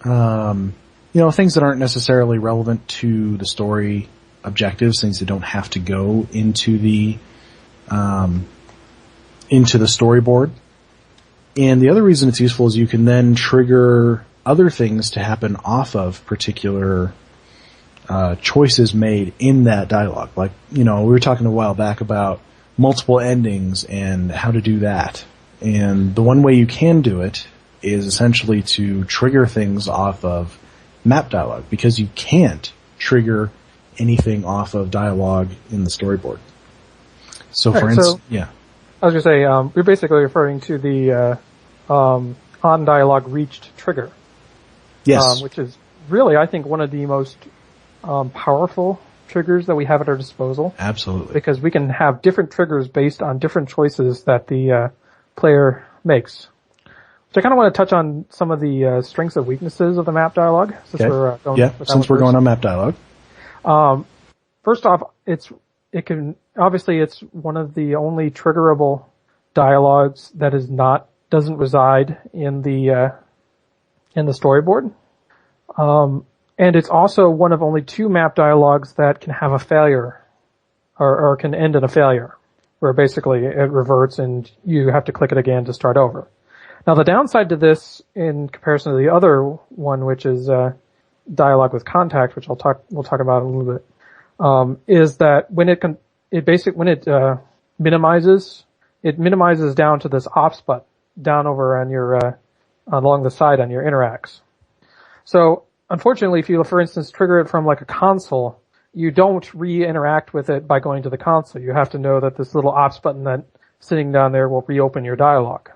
Speaker 1: things that aren't necessarily relevant to the story objectives, things that don't have to go into the storyboard. And the other reason it's useful is you can then trigger other things to happen off of particular choices made in that dialogue. Like, we were talking a while back about multiple endings and how to do that. And the one way you can do it is essentially to trigger things off of map dialogue, because you can't trigger anything off of dialogue in the storyboard. So for instance, yeah.
Speaker 2: I was going to say, you're basically referring to the on dialogue reached trigger.
Speaker 1: Yes.
Speaker 2: Which is really, I think, one of the most powerful triggers that we have at our disposal.
Speaker 1: Absolutely.
Speaker 2: Because we can have different triggers based on different choices that the player makes. So I kind of want to touch on some of the strengths and weaknesses of the map dialogue. Since we're going
Speaker 1: since we're going on map dialogue.
Speaker 2: first off, it's one of the only triggerable dialogues that doesn't reside in the storyboard. And it's also one of only 2 map dialogues that can have a failure, or can end in a failure, where basically it reverts and you have to click it again to start over. Now the downside to this, in comparison to the other one, which is dialogue with contact, which we'll talk about in a little bit, is that when it minimizes down to this ops button down over on your along the side on your interacts. So unfortunately, if you, for instance, trigger it from like a console, you don't re-interact with it by going to the console. You have to know that this little ops button that's sitting down there will reopen your dialogue.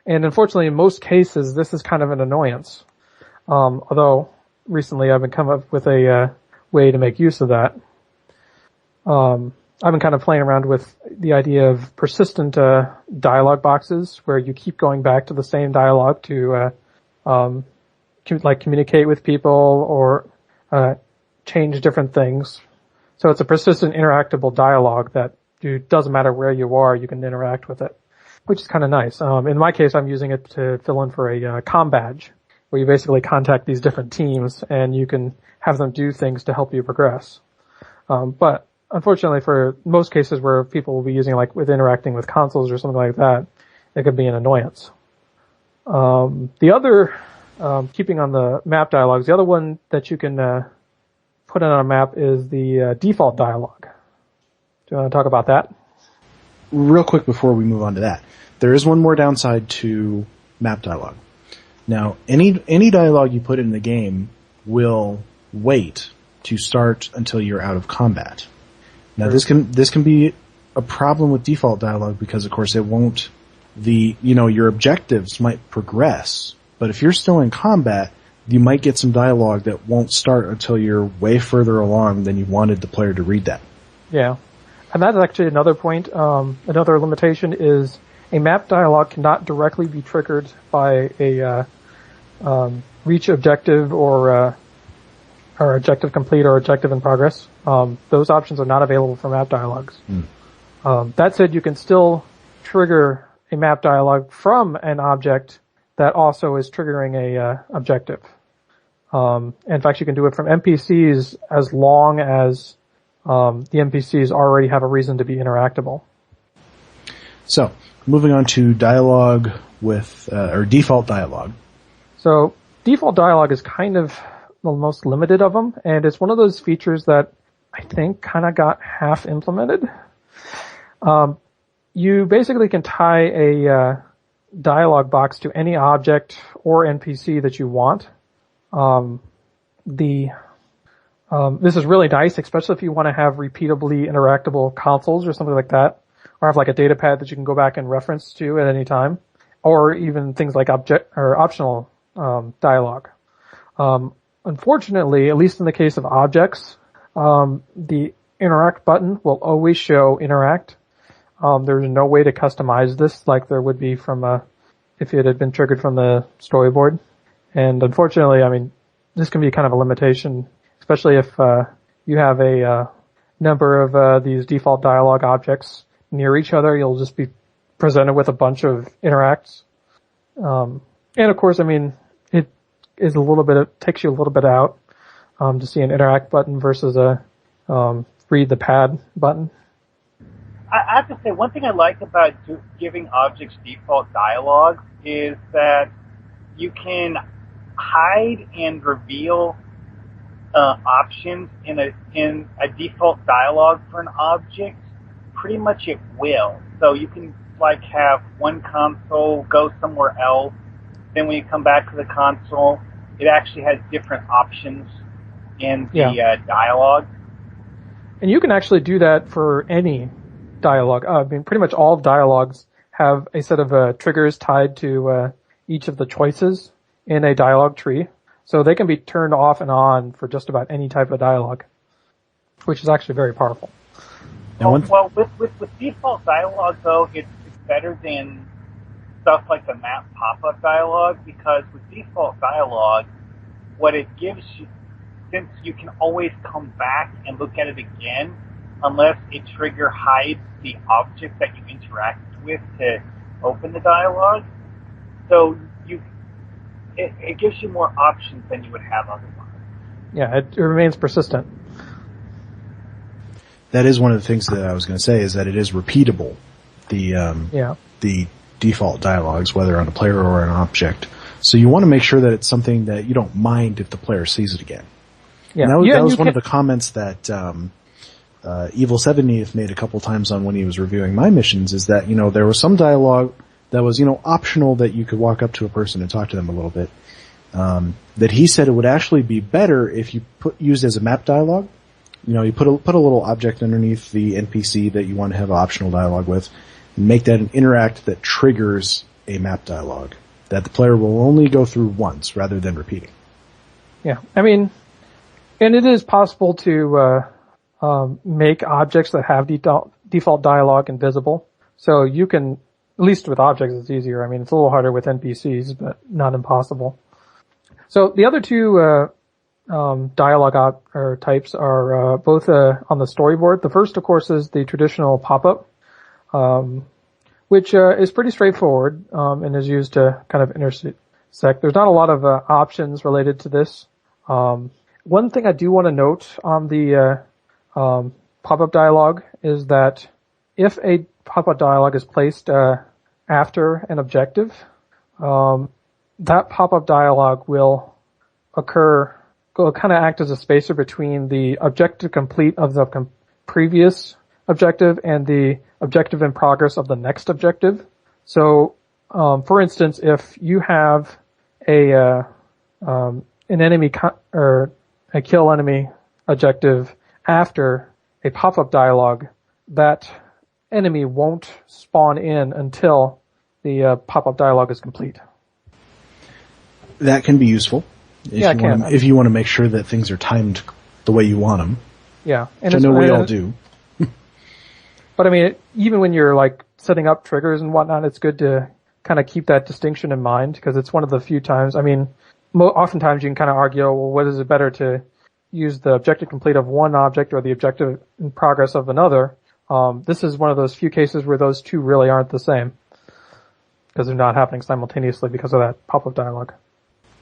Speaker 2: And unfortunately, in most cases, this is kind of an annoyance. Although recently I've been come up with a way to make use of that. I've been kind of playing around with the idea of persistent dialogue boxes, where you keep going back to the same dialogue to communicate with people or change different things. So it's a persistent interactable dialogue that doesn't matter where you are, you can interact with it, which is kind of nice. In my case, I'm using it to fill in for a comm badge, where you basically contact these different teams and you can have them do things to help you progress. But unfortunately, for most cases where people will be using, like with interacting with consoles or something like that, it could be an annoyance. The other, keeping on the map dialogues, the other one that you can put on a map is the default dialogue. Do you want to talk about that?
Speaker 1: Real quick before we move on to that, there is one more downside to map dialogue. Now, any dialogue you put in the game will wait to start until you're out of combat. Now, this can be a problem with default dialogue because, of course, it won't. Your objectives might progress, but if you're still in combat, you might get some dialogue that won't start until you're way further along than you wanted the player to read that. Yeah.
Speaker 2: And that's actually another point. Another limitation is a map dialogue cannot directly be triggered by a reach objective or objective complete or objective in progress. Those options are not available for map dialogues. That said, you can still trigger a map dialogue from an object that also is triggering a objective. In fact, you can do it from NPCs as long as the NPCs already have a reason to be interactable.
Speaker 1: So, moving on to dialogue with, or default dialogue.
Speaker 2: So, default dialogue is kind of the most limited of them, and it's one of those features that I think kind of got half implemented. You basically can tie a dialogue box to any object or NPC that you want. This is really nice, especially if you want to have repeatably interactable consoles or something like that, or have like a data pad that you can go back and reference to at any time, or even things like optional dialogue. Unfortunately, at least in the case of objects, the interact button will always show interact. There's no way to customize this like there would be if it had been triggered from the storyboard. And unfortunately, I mean, this can be kind of a limitation, especially if you have a number of these default dialogue objects near each other. You'll just be presented with a bunch of interacts. And of course, I mean, it takes you a little bit out to see an interact button versus a read the pad button.
Speaker 3: I have to say, one thing I like about giving objects default dialogue is that you can hide and reveal options in a default dialogue for an object pretty much at will. So you can like have one console go somewhere else, then when you come back to the console, it actually has different options in the dialogue.
Speaker 2: And you can actually do that for any dialogue. I mean, pretty much all dialogues have a set of triggers tied to each of the choices in a dialogue tree. So they can be turned off and on for just about any type of dialogue, which is actually very powerful.
Speaker 3: Well, with default dialogue, though, it's better than stuff like the map pop-up dialogue, because with default dialogue, what it gives you, since you can always come back and look at it again, unless a trigger hides the object that you interacted with to open the dialogue. So it gives you more options than you would have otherwise.
Speaker 2: Yeah, it remains persistent.
Speaker 1: That is one of the things that I was going to say, is that it is repeatable. The default dialogues, whether on a player or an object. So you want to make sure that it's something that you don't mind if the player sees it again. Yeah, and that was one of the comments that Evil 70th made a couple times on when he was reviewing my missions, is that, there was some dialogue that was, optional, that you could walk up to a person and talk to them a little bit. That he said it would actually be better if you used as a map dialogue. You put a little object underneath the NPC that you want to have optional dialogue with, and make that an interact that triggers a map dialogue that the player will only go through once rather than repeating.
Speaker 2: Yeah, I mean, and it is possible to make objects that have default dialogue invisible. So you can, at least with objects it's easier. I mean, it's a little harder with NPCs, but not impossible. So the other two dialogue types are both on the storyboard. The first, of course, is the traditional pop-up, which is pretty straightforward and is used to kind of intersect. There's not a lot of options related to this. One thing I do want to note on the pop-up dialogue is that if a pop-up dialogue is placed after an objective, that pop-up dialogue will kind of act as a spacer between the objective complete of the previous objective and the objective in progress of the next objective. So, for instance, if you have an enemy or a kill enemy objective after a pop-up dialogue, that enemy won't spawn in until the pop-up dialogue is complete. That
Speaker 1: can be useful. If you want to make sure that things are timed the way you want them.
Speaker 2: Yeah.
Speaker 1: And which I know we all do.
Speaker 2: But I mean, even when you're like setting up triggers and whatnot, it's good to kind of keep that distinction in mind, because it's one of the few times, I mean, oftentimes you can kind of argue, well, what is it better to use the objective complete of one object or the objective in progress of another? This is one of those few cases where those two really aren't the same, because they're not happening simultaneously because of that pop-up dialogue.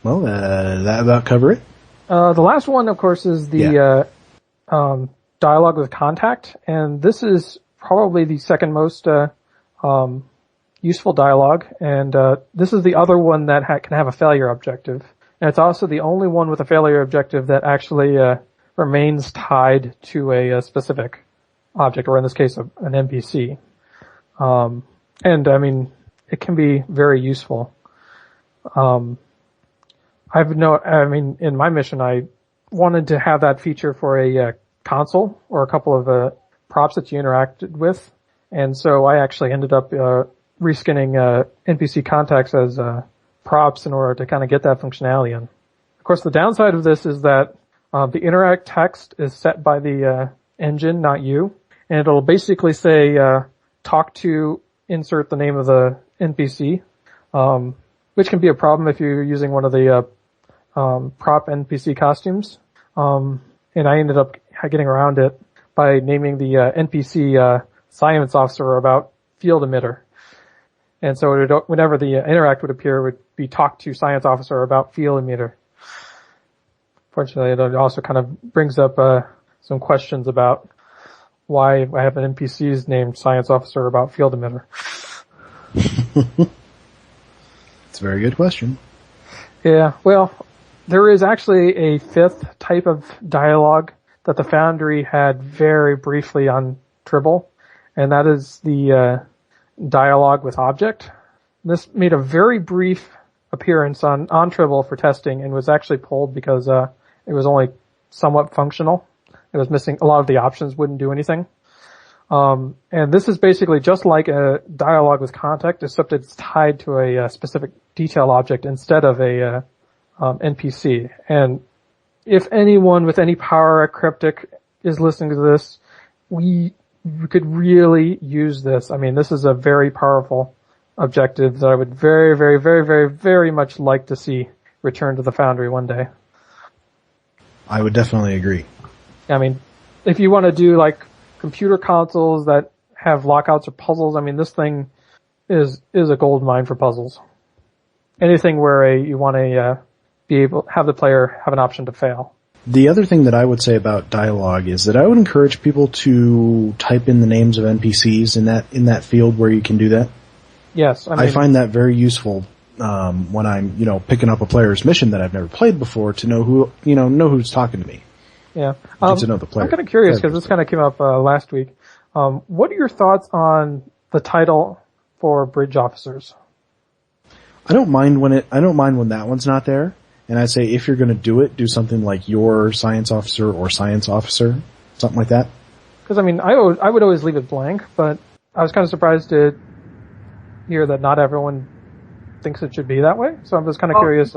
Speaker 1: Well, that about cover it?
Speaker 2: The last one, of course, is the dialogue with contact, and this is probably the second most useful dialogue, and this is the other one that can have a failure objective. And it's also the only one with a failure objective that actually remains tied to a specific object, or in this case, an NPC. And I mean, it can be very useful. In my mission, I wanted to have that feature for a console or a couple of props that you interacted with, and so I actually ended up reskinning NPC contacts as props in order to kind of get that functionality in. Of course, the downside of this is that the interact text is set by the engine, not you, and it'll basically say talk to insert the name of the NPC, which can be a problem if you're using one of the prop NPC costumes. And I ended up getting around it by naming the NPC science officer about field emitter. And so whenever the interact would appear, it would be talk to science officer about field emitter. Fortunately, it also kind of brings up some questions about why I have an NPC's named science officer about field emitter.
Speaker 1: It's a very good question.
Speaker 2: Yeah, well, there is actually a fifth type of dialogue that the Foundry had very briefly on Tribble, and that is the dialogue with object. This made a very brief appearance on Tribble for testing and was actually pulled because it was only somewhat functional. It was missing a lot of the options, wouldn't do anything. And this is basically just like a dialogue with contact, except it's tied to a specific detail object instead of a NPC. And if anyone with any power at Cryptic is listening to this, we could really use this. I mean, this is a very powerful objective that I would very, very, very, very, very much like to see return to the Foundry one day.
Speaker 1: I would definitely agree.
Speaker 2: I mean, if you want to do like computer consoles that have lockouts or puzzles, I mean, this thing is a gold mine for puzzles. Anything where you want to be able have the player have an option to fail.
Speaker 1: The other thing that I would say about dialogue is that I would encourage people to type in the names of NPCs in that field where you can do that.
Speaker 2: Yes,
Speaker 1: I find that very useful when I'm picking up a player's mission that I've never played before to know who's talking to me.
Speaker 2: Yeah,
Speaker 1: Get to know the player.
Speaker 2: I'm kind of curious because this kind of came up last week. What are your thoughts on the title for bridge officers?
Speaker 1: I don't mind when that one's not there. And I'd say if you're going to do something like your science officer or science officer, something like that.
Speaker 2: Because I mean, I would always leave it blank, but I was kind of surprised to hear that not everyone thinks it should be that way. So I'm just kind of curious.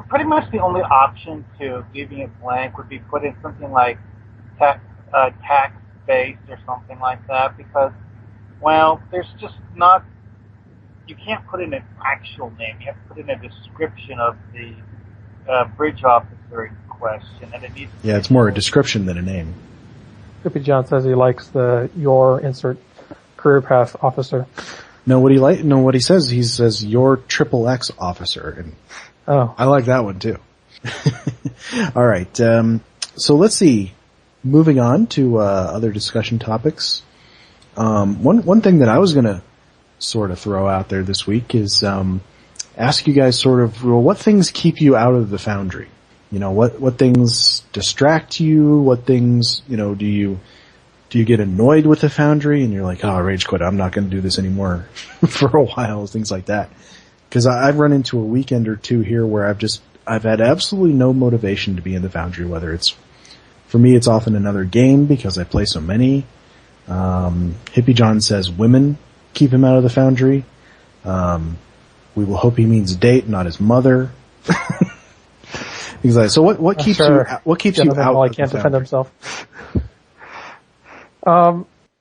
Speaker 3: Pretty much the only option to leaving it blank would be put in something like tax-based or something like that, because, well, there's just not. You can't put in an actual name. You have to put in a description of the bridge officer in question, and it needs.
Speaker 1: Yeah, it's more a description than a name.
Speaker 2: Hippiejohn says he likes your insert career path officer.
Speaker 1: No, what he says. He says your XXX officer, and I like that one too. All right, so let's see. Moving on to other discussion topics. One thing that I was gonna sort of throw out there this week is ask you guys sort of, well, what things keep you out of the Foundry? What things distract you? What things, do you get annoyed with the Foundry and you're like, oh, rage quit, I'm not going to do this anymore for a while, things like that. Because I've run into a weekend or two here where I've had absolutely no motivation to be in the Foundry, whether for me it's often another game because I play so many. Hippiejohn says women keep him out of the Foundry. We will hope he means date, not his mother. Things like that. So what keeps you out?
Speaker 2: Well, he can't defend himself.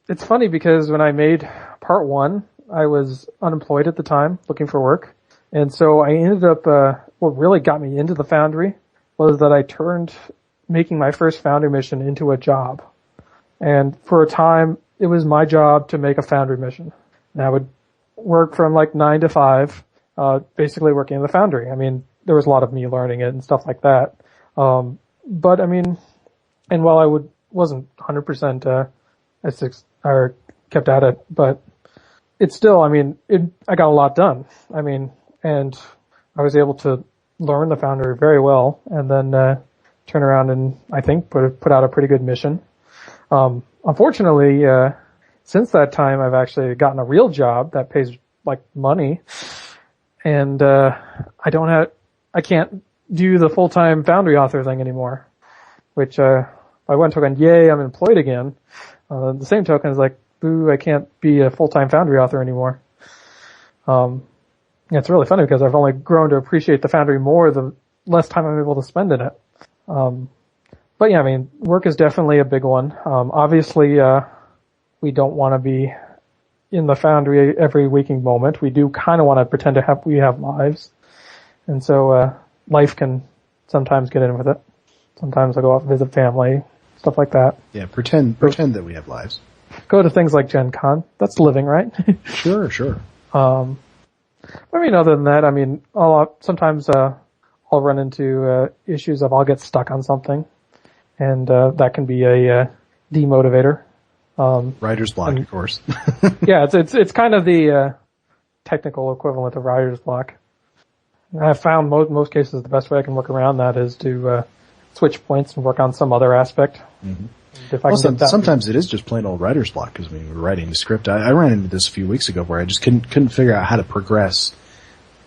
Speaker 2: It's funny because when I made part 1, I was unemployed at the time, looking for work, and so I ended up. What really got me into the Foundry was that I turned making my first Foundry mission into a job, and for a time it was my job to make a Foundry mission. And I would work from like 9 to 5, basically working in the Foundry. I mean, there was a lot of me learning it and stuff like that. But I mean, and while I wasn't 100%, or kept at it, but it's still, I mean, I got a lot done. I mean, and I was able to learn the Foundry very well and then, turn around and I think put out a pretty good mission. Unfortunately, since that time, I've actually gotten a real job that pays like money, and I can't do the full-time Foundry author thing anymore. Which by one token, yay, I'm employed again. The same token is like, boo, I can't be a full-time Foundry author anymore. It's really funny because I've only grown to appreciate the Foundry more the less time I'm able to spend in it. But yeah, I mean, work is definitely a big one. Obviously, we don't want to be in the Foundry every waking moment. We do kind of want to pretend we have lives. And so, life can sometimes get in with it. Sometimes I go out and visit family, stuff like that.
Speaker 1: Yeah, pretend that we have lives.
Speaker 2: Go to things like Gen Con. That's living, right?
Speaker 1: Sure.
Speaker 2: I mean, other than that, I mean, sometimes, I'll run into, issues of I'll get stuck on something. And, that can be a, demotivator.
Speaker 1: Writer's block, of course.
Speaker 2: Yeah, it's kind of the technical equivalent of writer's block. And I've found most cases the best way I can work around that is to switch points and work on some other aspect.
Speaker 1: Mm-hmm.
Speaker 2: If I can get that
Speaker 1: sometimes it is just plain old writer's block because we're writing the script. I ran into this a few weeks ago where I just couldn't figure out how to progress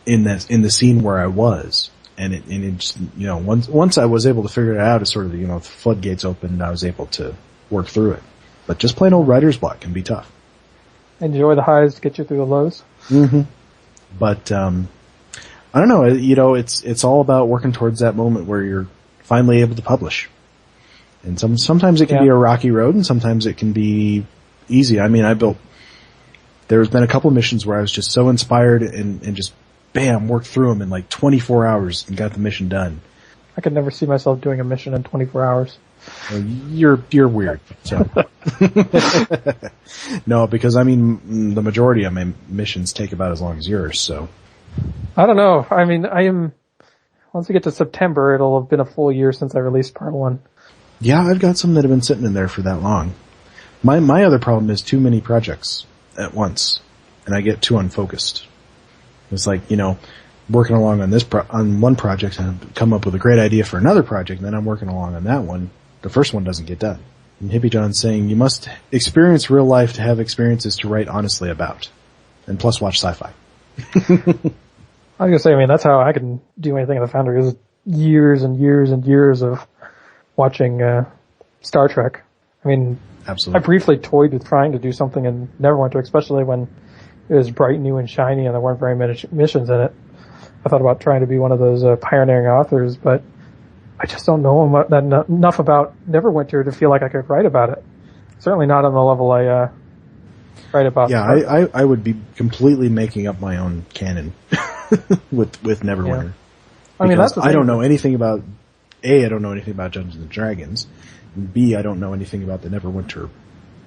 Speaker 1: in the scene where I was. And it just, once I was able to figure it out, it sort of, the floodgates opened and I was able to work through it. But just plain old writer's block can be tough.
Speaker 2: Enjoy the highs to get you through the lows.
Speaker 1: Mm-hmm. But, I don't know, it's all about working towards that moment where you're finally able to publish. And sometimes it can be a rocky road and sometimes it can be easy. I mean, there's been a couple of missions where I was just so inspired and just bam, worked through them in like 24 hours and got the mission done.
Speaker 2: I could never see myself doing a mission in 24 hours.
Speaker 1: Well, you're weird. So no, because I mean the majority of my missions take about as long as yours. So
Speaker 2: I don't know. I mean, once we get to September, it'll have been a full year since I released part 1.
Speaker 1: Yeah, I've got some that have been sitting in there for that long. My other problem is too many projects at once, and I get too unfocused. It's like, working along on on one project and come up with a great idea for another project, and then I'm working along on that one. The first one doesn't get done. And Hippiejohn's saying you must experience real life to have experiences to write honestly about. And plus watch sci-fi.
Speaker 2: I was gonna say, I mean, that's how I can do anything in the Foundry, is years and years and years of watching Star Trek. I mean,
Speaker 1: absolutely.
Speaker 2: I briefly toyed with trying to do something in Neverwinter, especially when it was bright, new, and shiny and there weren't very many missions in it. I thought about trying to be one of those pioneering authors, but I just don't know enough about Neverwinter to feel like I could write about it. Certainly not on the level I write about.
Speaker 1: Yeah, I would be completely making up my own canon with Neverwinter.
Speaker 2: Yeah. I mean, that's the thing.
Speaker 1: I don't know anything about I don't know anything about Dungeons and Dragons, and B, I don't know anything about the Neverwinter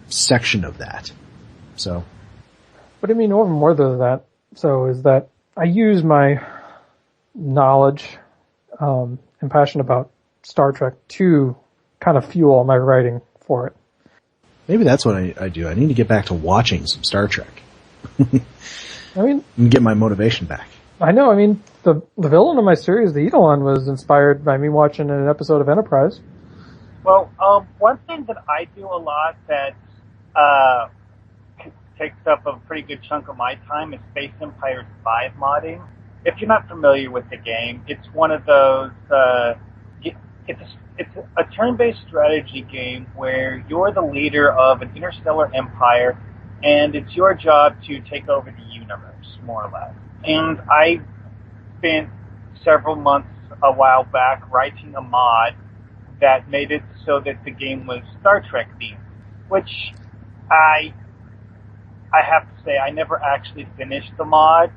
Speaker 1: section of that. So,
Speaker 2: but I mean, even more than that, so is that I use my knowledge and passion about Star Trek to kind of fuel my writing for it.
Speaker 1: Maybe that's what I do. I need to get back to watching some Star Trek.
Speaker 2: I mean,
Speaker 1: and get my motivation back.
Speaker 2: I know. I mean, the villain of my series, the Eidolon, was inspired by me watching an episode of Enterprise.
Speaker 3: Well, one thing that I do a lot that takes up a pretty good chunk of my time is Space Empire 5 modding. If you're not familiar with the game, it's one of those. It's a turn-based strategy game where you're the leader of an interstellar empire, and it's your job to take over the universe, more or less. And I spent several months a while back writing a mod that made it so that the game was Star Trek themed, which I have to say I never actually finished the mod,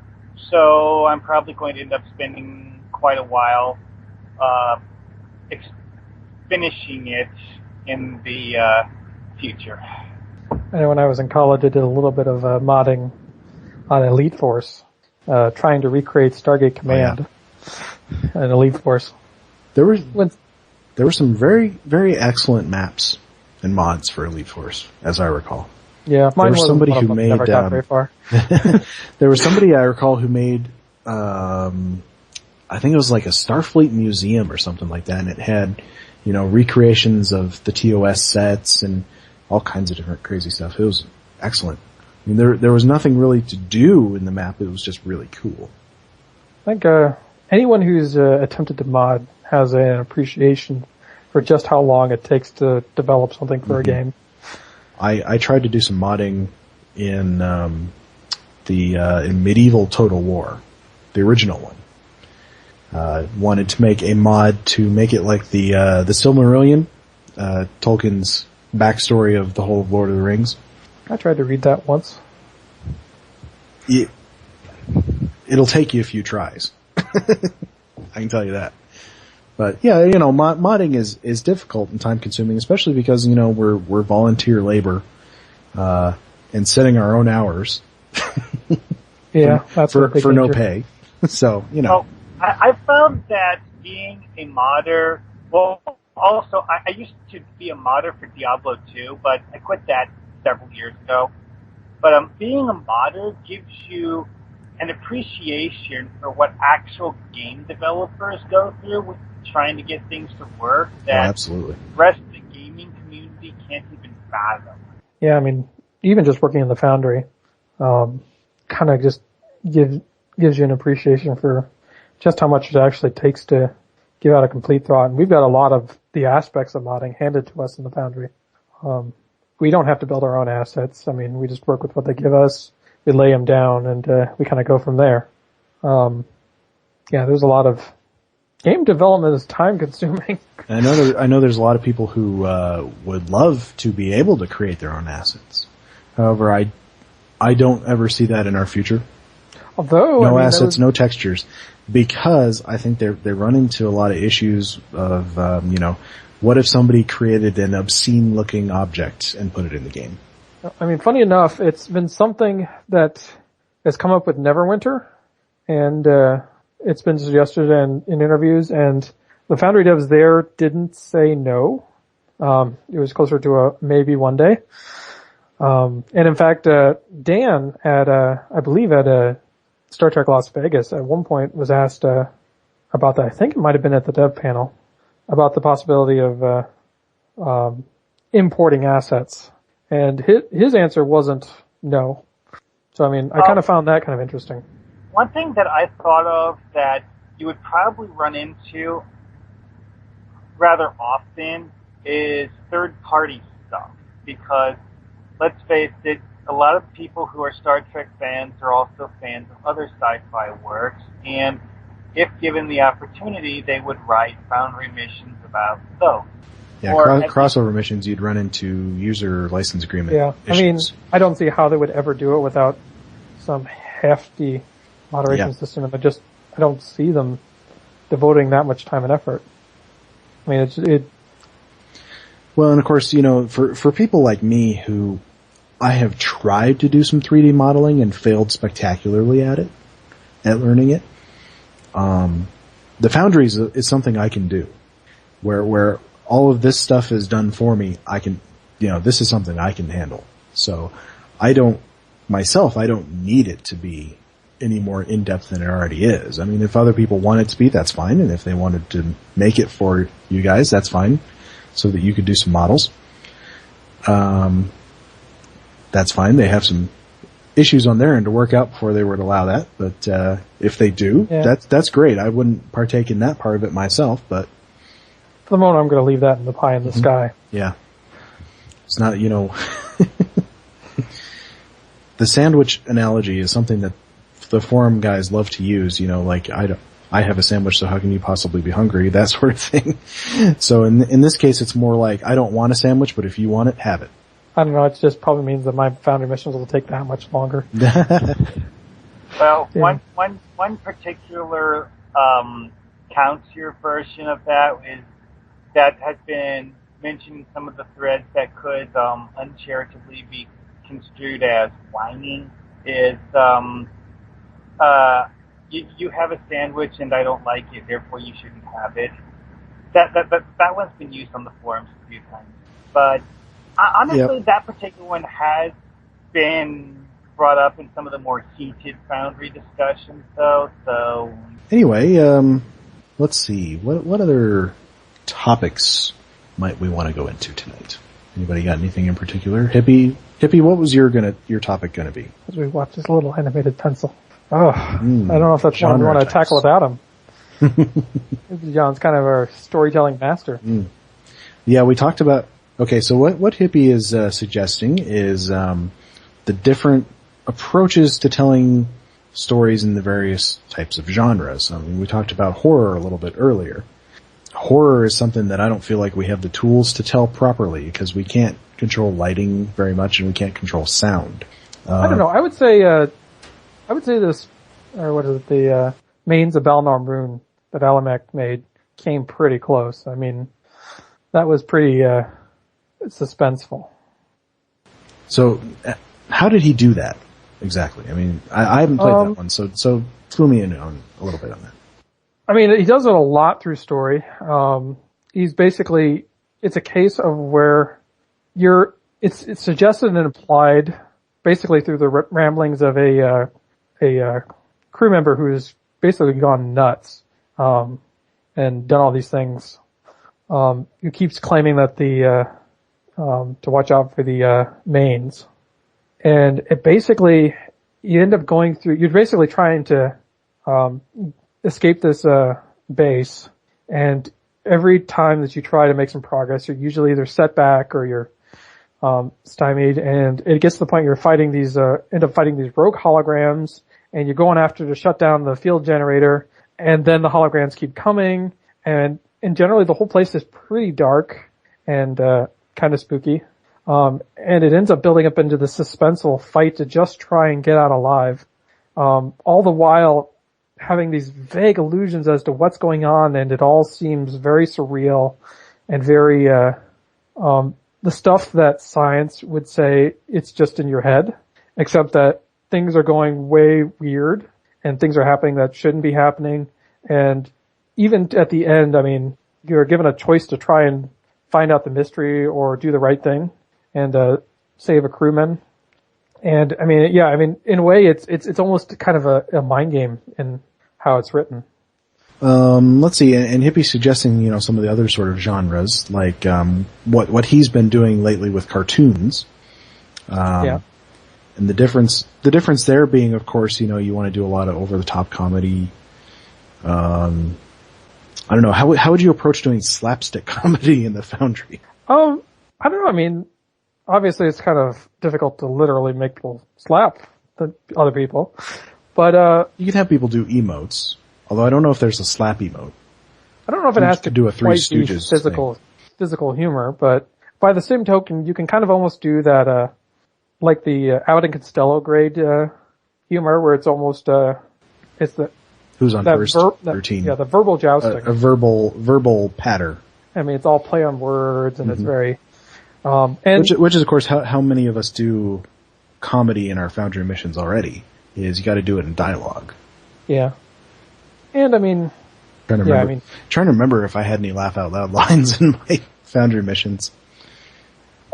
Speaker 3: so I'm probably going to end up spending quite a while finishing it in the future.
Speaker 2: And when I was in college, I did a little bit of modding on Elite Force, trying to recreate Stargate Command in Elite Force.
Speaker 1: There were some very, very excellent maps and mods for Elite Force, as I recall.
Speaker 2: Yeah, mine was
Speaker 1: somebody who made.
Speaker 2: Never got very far.
Speaker 1: There was somebody I recall who made. I think it was like a Starfleet museum or something like that, and it had, recreations of the TOS sets and all kinds of different crazy stuff. It was excellent. I mean, there was nothing really to do in the map. It was just really cool.
Speaker 2: I think anyone who's attempted to mod has an appreciation for just how long it takes to develop something for a game.
Speaker 1: I tried to do some modding in in Medieval Total War, the original one. Wanted to make a mod to make it like the Silmarillion, Tolkien's backstory of the whole of Lord of the Rings.
Speaker 2: I tried to read that once.
Speaker 1: It'll take you a few tries. I can tell you that. But yeah, modding is difficult and time consuming, especially because, we're volunteer labor, and setting our own hours.
Speaker 2: Yeah, that's
Speaker 1: for no pay. So,
Speaker 3: Well, I found that being a modder, also, I used to be a modder for Diablo 2, but I quit that several years ago. But being a modder gives you an appreciation for what actual game developers go through with trying to get things to work that
Speaker 1: absolutely.
Speaker 3: The rest of the gaming community can't even fathom.
Speaker 2: Yeah, I mean, even just working in the Foundry, kind of just gives you an appreciation for just how much it actually takes to give out a complete thought. And we've got a lot of the aspects of modding handed to us in the Foundry. We don't have to build our own assets. I mean, we just work with what they give us. We lay them down, and we kind of go from there. There's a lot of game development is time consuming.
Speaker 1: I know there's a lot of people who would love to be able to create their own assets. However, I don't ever see that in our future.
Speaker 2: Although
Speaker 1: no assets, no textures, because I think they run into a lot of issues of what if somebody created an obscene looking object and put it in the game?
Speaker 2: I mean, funny enough, it's been something that has come up with Neverwinter, and it's been suggested in interviews, and the Foundry devs there didn't say no. It was closer to a maybe one day. And in fact, Dan I believe at Star Trek Las Vegas at one point was asked about that. I think it might have been at the dev panel about the possibility of importing assets. And his answer wasn't no. So I mean, I kind of found that kind of interesting.
Speaker 3: One thing that I thought of that you would probably run into rather often is third-party stuff, because let's face it, a lot of people who are Star Trek fans are also fans of other sci-fi works, and if given the opportunity, they would write Foundry missions about those.
Speaker 1: Yeah, crossover missions, you'd run into user license agreement issues.
Speaker 2: I mean, I don't see how they would ever do it without some hefty moderation system, and I don't see them devoting that much time and effort. I mean,
Speaker 1: Well, and of course, for people like me who I have tried to do some 3D modeling and failed spectacularly at learning it, the Foundry is something I can do, where all of this stuff is done for me. I can, this is something I can handle. So I don't need it to be any more in-depth than it already is. I mean, if other people want it to be, that's fine. And if they wanted to make it for you guys, that's fine. So that you could do some models. That's fine. They have some issues on their end to work out before they would allow that. But, if they do, that's great. I wouldn't partake in that part of it myself, but.
Speaker 2: For the moment, I'm going to leave that in the pie in the sky. Yeah.
Speaker 1: It's not, the sandwich analogy is something that the forum guys love to use, like I have a sandwich, so how can you possibly be hungry? That sort of thing. So in this case, it's more like, I don't want a sandwich, but if you want it, have it.
Speaker 2: I don't know, it just probably means that my Foundry missions will take that much longer.
Speaker 3: Well, one particular, counter version of that has been mentioned in some of the threads that could, uncharitably be construed as whining is, you have a sandwich and I don't like it, therefore you shouldn't have it. That one's been used on the forums a few times. But honestly, that particular one has been brought up in some of the more heated Foundry discussions, though. So
Speaker 1: anyway, let's see what other topics might we want to go into tonight. Anybody got anything in particular? Hippie, what was your topic gonna be?
Speaker 2: As we watch this little animated pencil. Oh, I don't know if that's one we want to tackle without him. John's kind of our storytelling master.
Speaker 1: Yeah, we talked about. Okay, so what Hippie is suggesting is the different approaches to telling stories in the various types of genres. I mean, we talked about horror a little bit earlier. Horror is something that I don't feel like we have the tools to tell properly because we can't control lighting very much and we can't control sound.
Speaker 2: I don't know. I would say this, or what is it, the Mains of Balnar Rune that Alamek made came pretty close. I mean, that was pretty suspenseful.
Speaker 1: So, how did he do that exactly? I mean, I haven't played that one, so clue me in on a little bit on that.
Speaker 2: I mean, he does it a lot through story. He's basically, it's a case of where it's suggested and implied basically through the ramblings of a crew member who's basically gone nuts, and done all these things. Who keeps claiming that to watch out for the mains. And it basically, you end up going through, you're basically trying to, escape this, base. And every time that you try to make some progress, you're usually either set back or you're, stymied. And it gets to the point you're fighting these, end up fighting these rogue holograms and you're going after to shut down the field generator. And then the holograms keep coming and generally the whole place is pretty dark and, kind of spooky. And it ends up building up into the suspenseful fight to just try and get out alive. all the while having these vague illusions as to what's going on, and it all seems very surreal and very, the stuff that science would say it's just in your head, except that things are going way weird and things are happening that shouldn't be happening. And even at the end, I mean, you're given a choice to try and find out the mystery or do the right thing and save a crewman. And I mean, yeah, I mean, in a way, it's almost kind of a mind game in how it's written.
Speaker 1: Let's see, and Hippie's suggesting, some of the other sort of genres, like what he's been doing lately with cartoons.
Speaker 2: Yeah.
Speaker 1: And the difference there being, of course, you want to do a lot of over-the-top comedy. I don't know, how would you approach doing slapstick comedy in the Foundry?
Speaker 2: I don't know, I mean, obviously it's kind of difficult to literally make people slap the other people, but
Speaker 1: you could have people do emotes, although I don't know if there's a slap emote.
Speaker 2: I don't know if it has to
Speaker 1: do a Three Stooges
Speaker 2: physical humor, but by the same token, you can kind of almost do that, like the Out and Costello grade humor, where it's almost it's the
Speaker 1: who's on first routine.
Speaker 2: Yeah, the verbal jousting,
Speaker 1: a verbal patter.
Speaker 2: I mean, it's all play on words, and it's very and
Speaker 1: which is of course how many of us do comedy in our Foundry missions already. Is you got to do it in dialogue.
Speaker 2: Yeah, and I mean,
Speaker 1: trying to remember if I had any laugh out loud lines in my Foundry missions.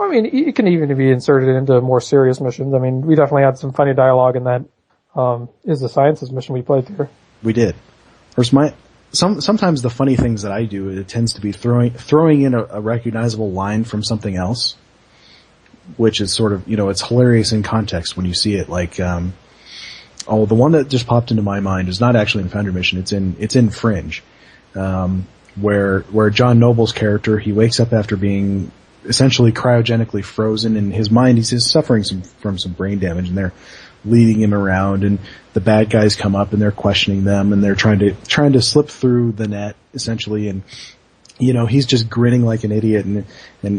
Speaker 2: I mean, it can even be inserted into more serious missions. I mean, we definitely had some funny dialogue in that, is the Sciences mission we played through.
Speaker 1: We did. Of course, sometimes the funny things that I do, it tends to be throwing in a recognizable line from something else, which is sort of, it's hilarious in context when you see it. Like, the one that just popped into my mind is not actually in Foundry mission. It's in Fringe, where John Noble's character, he wakes up after being essentially cryogenically frozen in his mind. He's just suffering from some brain damage, and they're leading him around, and the bad guys come up and they're questioning them, and they're trying to slip through the net essentially, and he's just grinning like an idiot, and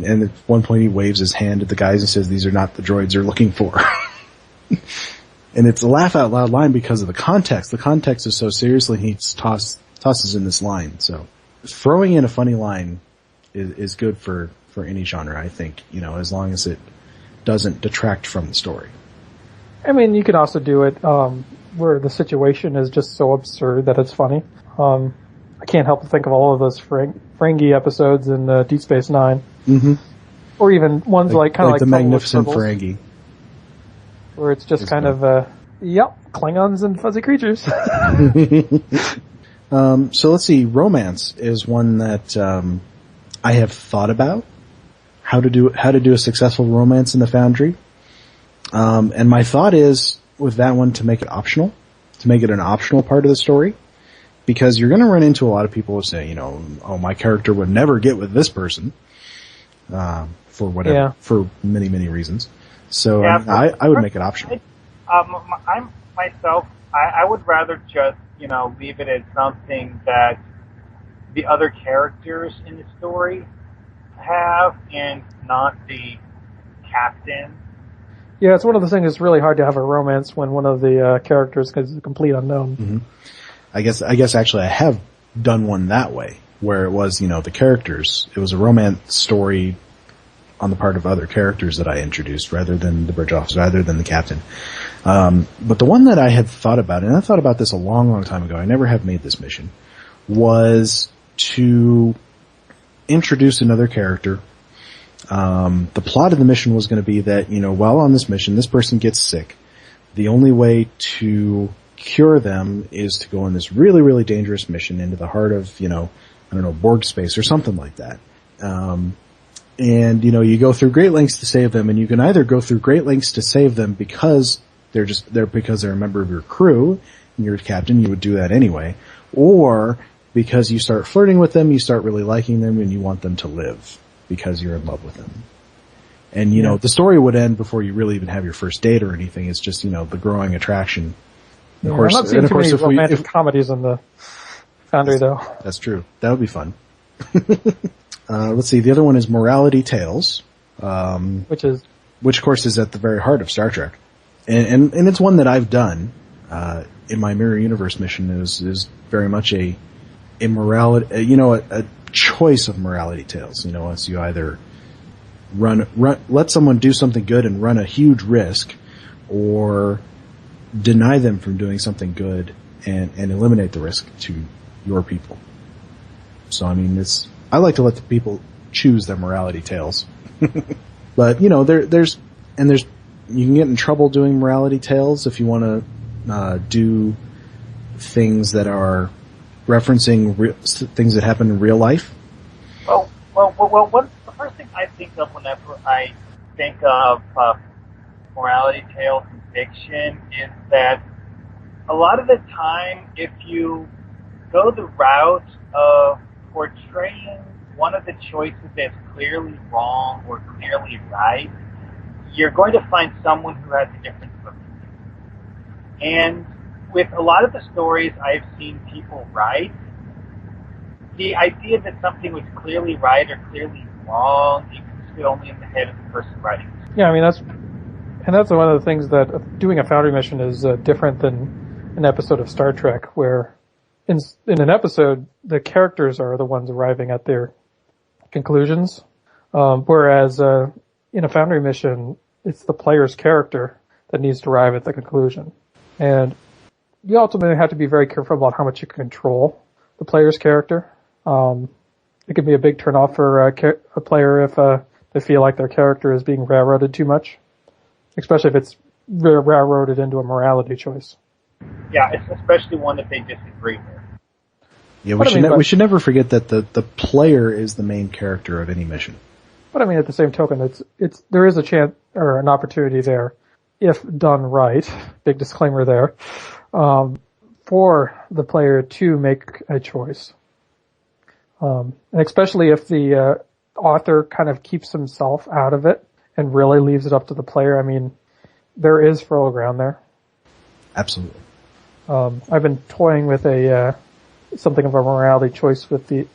Speaker 1: at one point he waves his hand at the guys and says, "These are not the droids they're looking for." And it's a laugh out loud line because of the context. The context is so seriously, he tosses in this line. So throwing in a funny line is good for any genre, I think, as long as it doesn't detract from the story.
Speaker 2: I mean, you can also do it where the situation is just so absurd that it's funny. I can't help but think of all of those Ferengi episodes in Deep Space Nine.
Speaker 1: Mm-hmm.
Speaker 2: Or even ones like
Speaker 1: the Magnificent Ferengi.
Speaker 2: Where it's just kind of, Klingons and fuzzy creatures.
Speaker 1: So let's see, romance is one that I have thought about. How to do a successful romance in the Foundry. And my thought is, with that one, to make it optional. To make it an optional part of the story. Because you're gonna run into a lot of people who say, my character would never get with this person. For whatever. Yeah. For many, many reasons. So, yeah, I would make it optional.
Speaker 3: I would rather just, leave it as something that the other characters in the story have, and not the captain.
Speaker 2: Yeah, it's one of the things that's really hard to have a romance when one of the characters is a complete unknown.
Speaker 1: Mm-hmm. I guess actually I have done one that way, where it was, the characters, it was a romance story on the part of other characters that I introduced, rather than the bridge officer, rather than the captain. But the one that I had thought about, and I thought about this a long, long time ago, I never have made this mission, was to introduce another character. The plot of the mission was going to be that, while on this mission, this person gets sick. The only way to cure them is to go on this really, really dangerous mission into the heart of, Borg space or something like that. And, you go through great lengths to save them, and you can either go through great lengths to save them because they're a member of your crew, and you're a captain, you would do that anyway, or because you start flirting with them, you start really liking them, and you want them to live because you're in love with them. And, the story would end before you really even have your first date or anything. It's just, the growing attraction.
Speaker 2: Yeah, I'm not seeing too many romantic comedies in the Foundry, though.
Speaker 1: That's true. That would be fun. Let's see, the other one is Morality Tales. Which of course is at the very heart of Star Trek. And it's one that I've done. in my Mirror Universe mission is very much a morality, a choice of morality tales. As you either let someone do something good and run a huge risk, or deny them from doing something good and eliminate the risk to your people. So, I like to let the people choose their morality tales. But, you can get in trouble doing morality tales if you want to do things that are referencing things that happen in real life.
Speaker 3: Well, the first thing I think of whenever I think of morality tales and fiction is that a lot of the time, if you go the route of portraying one of the choices as clearly wrong or clearly right, you're going to find someone who has a different opinion. And with a lot of the stories I've seen people write, the idea that something was clearly right or clearly wrong existed only in the head of the person writing it.
Speaker 2: Yeah, that's one of the things that doing a Foundry mission is different than an episode of Star Trek, where in an episode, the characters are the ones arriving at their conclusions, whereas in a Foundry mission, it's the player's character that needs to arrive at the conclusion. And you ultimately have to be very careful about how much you control the player's character. It can be a big turnoff for a player if they feel like their character is being railroaded too much, especially if it's railroaded into a morality choice.
Speaker 3: Yeah, it's especially one that they disagree with.
Speaker 1: Yeah, we should never forget that the player is the main character of any mission.
Speaker 2: But at the same token, there is a chance or an opportunity there, if done right, big disclaimer there, for the player to make a choice. And especially if the author kind of keeps himself out of it and really leaves it up to the player. There is fertile ground there.
Speaker 1: Absolutely.
Speaker 2: I've been toying with something of a morality choice with the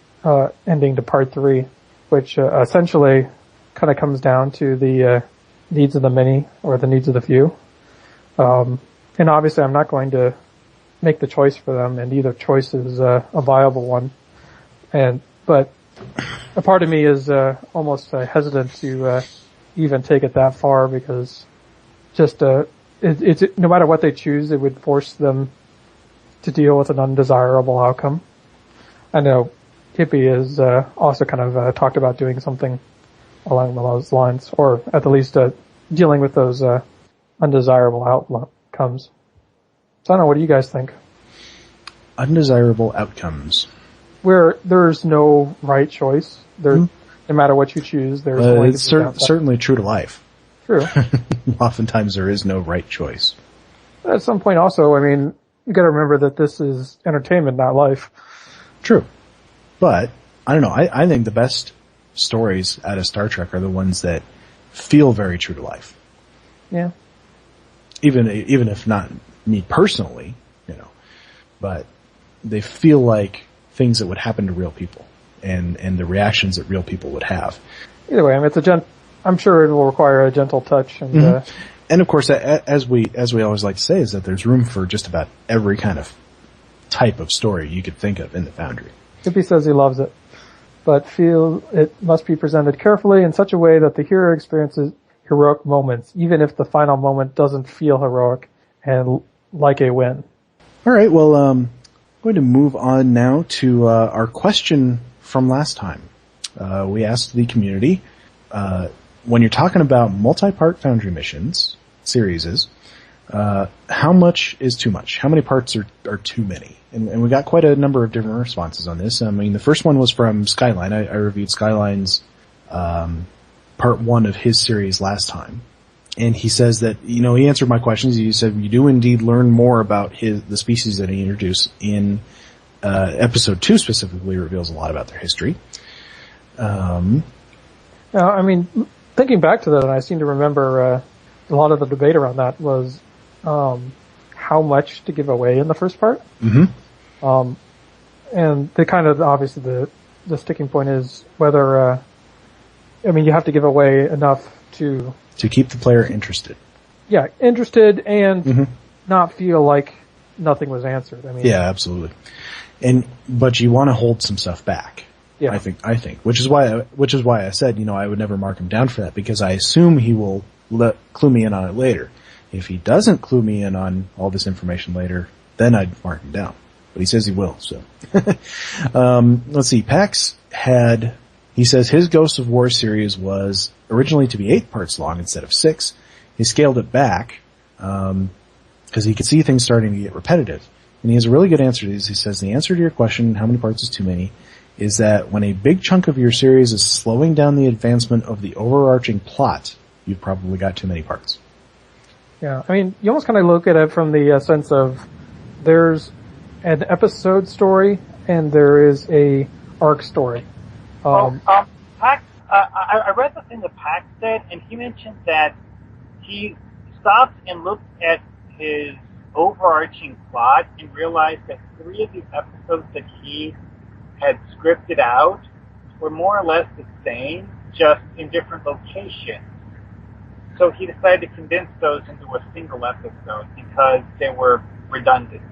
Speaker 2: ending to Part 3, which essentially kind of comes down to the needs of the many or the needs of the few. And obviously I'm not going to make the choice for them, and either choice is a viable one. But a part of me is almost hesitant to even take it that far, because just it's no matter what they choose, it would force them to deal with an undesirable outcome. I know Hippie has also kind of talked about doing something along those lines, or at the least dealing with those undesirable outcomes. So I don't know, what do you guys think?
Speaker 1: Undesirable outcomes.
Speaker 2: Where there's no right choice. No matter what you choose, there's going
Speaker 1: it's certainly true to life.
Speaker 2: True.
Speaker 1: Oftentimes there is no right choice.
Speaker 2: But at some point also, you gotta remember that this is entertainment, not life.
Speaker 1: True. But, I don't know, I think the best stories out of Star Trek are the ones that feel very true to life.
Speaker 2: Yeah.
Speaker 1: Even if not me personally, but they feel like things that would happen to real people, and the reactions that real people would have.
Speaker 2: Either way, I'm sure it will require a gentle touch, and
Speaker 1: and of course, as we always like to say, is that there's room for just about every kind of type of story you could think of in the Foundry.
Speaker 2: Hippie says he loves it, but feel it must be presented carefully in such a way that the hero experiences heroic moments, even if the final moment doesn't feel heroic and like a win.
Speaker 1: All right, well, I'm going to move on now to our question from last time. We asked the community, when you're talking about multi-part Foundry missions, series, how much is too much? How many parts are too many? And we got quite a number of different responses on this. The first one was from Skyline. I reviewed Skyline's part 1 of his series last time. And he says that, he answered my questions. He said, you do indeed learn more about the species that he introduced in episode 2 specifically reveals a lot about their history.
Speaker 2: Thinking back to that, and I seem to remember a lot of the debate around that was how much to give away in the first part. Mm-hmm. And the kind of, obviously, the sticking point is whether, you have to give away enough to
Speaker 1: keep the player interested.
Speaker 2: Yeah, interested and not feel like nothing was answered. I mean,
Speaker 1: yeah, absolutely. But you want to hold some stuff back.
Speaker 2: Yeah.
Speaker 1: I think, which is why I said, I would never mark him down for that, because I assume he will clue me in on it later. If he doesn't clue me in on all this information later, then I'd mark him down. But he says he will, so. Let's see, Pax he says his Ghosts of War series was originally to be 8 parts long instead of 6. He scaled it back, because he could see things starting to get repetitive. And he has a really good answer to these. He says, the answer to your question, how many parts is too many, is that when a big chunk of your series is slowing down the advancement of the overarching plot, you've probably got too many parts.
Speaker 2: Yeah, I mean, you almost kind of look at it from the sense of there's an episode story and there is a arc story.
Speaker 3: Pax, I read the thing that Pax said, and he mentioned that he stopped and looked at his overarching plot and realized that 3 of these episodes that he had scripted out were more or less the same, just in different locations. So he decided to condense those into a single episode because they were redundant.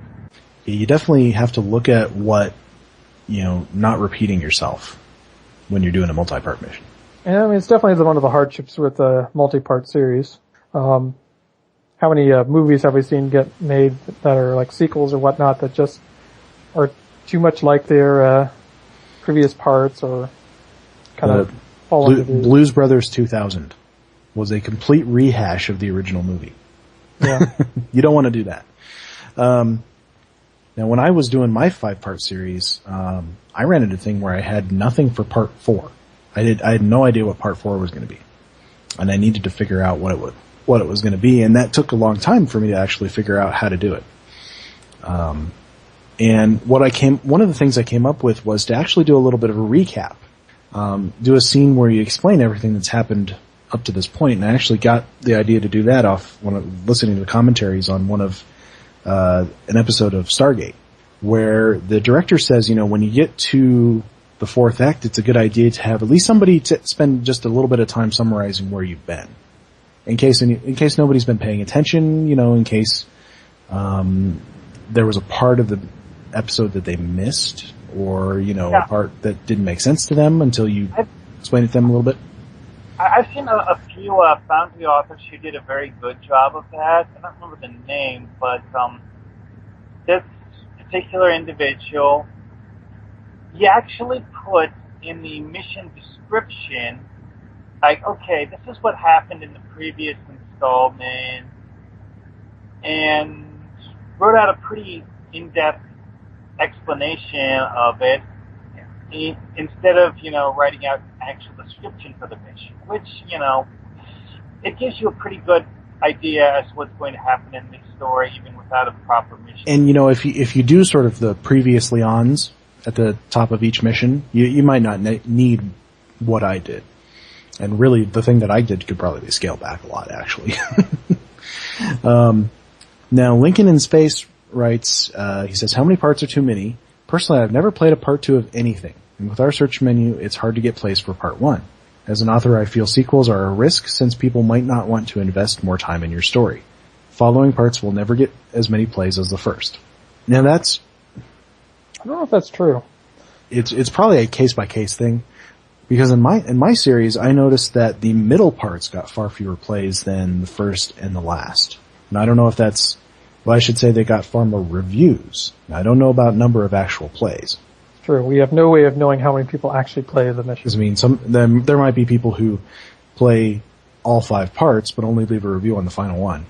Speaker 1: You definitely have to look at what, not repeating yourself when you're doing a multi-part mission.
Speaker 2: Yeah, I mean, it's definitely one of the hardships with a multi-part series. How many movies have we seen get made that are like sequels or whatnot that just are too much like their previous parts, or kind of fall into the...
Speaker 1: Blues Brothers 2000 was a complete rehash of the original movie.
Speaker 2: Yeah. You
Speaker 1: don't want to do that. Now, when I was doing my 5-part series, I ran into a thing where I had nothing for part 4. I had no idea what part 4 was going to be, and I needed to figure out what it was going to be, and that took a long time for me to actually figure out how to do it. And one of the things I came up with was to actually do a little bit of a recap, do a scene where you explain everything that's happened up to this point, and I actually got the idea to do that off listening to the commentaries on one of an episode of Stargate, where the director says, when you get to the 4th act, it's a good idea to have at least somebody to spend just a little bit of time summarizing where you've been, in case nobody's been paying attention, in case there was a part of the episode that they missed, or a part that didn't make sense to them until you explained it to them a little bit.
Speaker 3: I've seen a few Foundry authors who did a very good job of that. I don't remember the name, but this particular individual, he actually put in the mission description, like, okay, this is what happened in the previous installment, and wrote out a pretty in-depth explanation of it, instead of, writing out an actual description for the mission, which, it gives you a pretty good idea as to what's going to happen in this story, even without a proper mission.
Speaker 1: And, if you do sort of the previously ons at the top of each mission, you might not need what I did. And really, the thing that I did could probably be scaled back a lot, actually. Now, Lincoln in Space writes, he says, how many parts are too many? Personally, I've never played a part 2 of anything, and with our search menu, it's hard to get plays for part 1. As an author, I feel sequels are a risk since people might not want to invest more time in your story. Following parts will never get as many plays as the first. Now I
Speaker 2: don't know if that's true.
Speaker 1: It's probably a case-by-case thing, because in my series, I noticed that the middle parts got far fewer plays than the first and the last. And I don't know if I should say they got far more reviews. Now, I don't know about number of actual plays.
Speaker 2: True. We have no way of knowing how many people actually play the mission.
Speaker 1: I mean, there might be people who play all 5 parts, but only leave a review on the final one.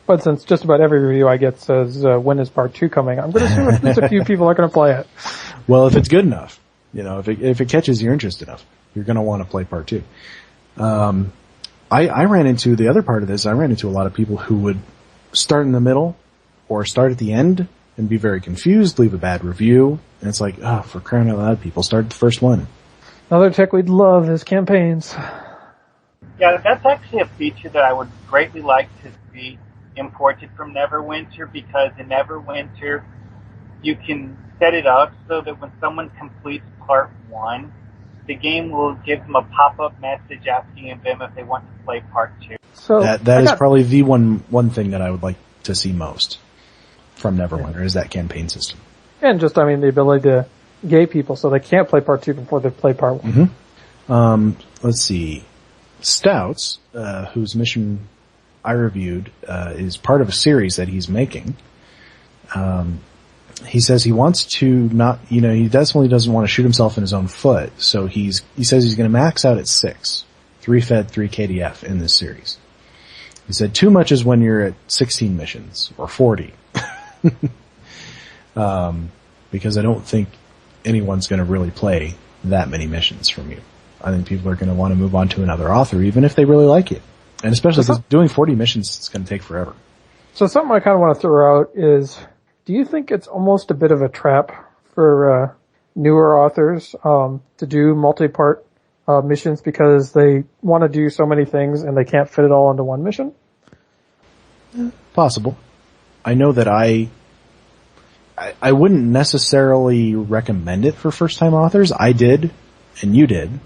Speaker 2: But since just about every review I get says, when is part 2 coming, I'm going to assume at least a few people are going to play it.
Speaker 1: Well, if it's good enough, if it catches your interest enough, you're going to want to play part 2. I ran into the other part of this. I ran into a lot of people who would start in the middle or start at the end and be very confused, leave a bad review, and it's like, for crying out loud, people, start the first one.
Speaker 2: Another tech we'd love is campaigns.
Speaker 3: Yeah, that's actually a feature that I would greatly like to see imported from Neverwinter, because in Neverwinter, you can set it up so that when someone completes part 1, the game will give them a pop-up message asking them if they want to play part 2.
Speaker 1: So that is probably the one thing that I would like to see most. from Neverwinter, is that campaign system.
Speaker 2: And just, the ability to gay people so they can't play part 2 before they play part 1.
Speaker 1: Mm-hmm. Let's see. Stoutes, whose mission I reviewed, is part of a series that he's making. He says he wants to not, he definitely doesn't want to shoot himself in his own foot, so he says he's going to max out at 6. 3 Fed, 3 KDF in this series. He said too much is when you're at 16 missions, or 40. Because I don't think anyone's going to really play that many missions from you. I think people are going to want to move on to another author, even if they really like it. And especially because doing 40 missions is going to take forever. So
Speaker 2: something I kind of want to throw out is, do you think it's almost a bit of a trap for newer authors to do multi-part missions because they want to do so many things and they can't fit it all into one mission?
Speaker 1: Possible. I know that I wouldn't necessarily recommend it for first-time authors. I did, and you did.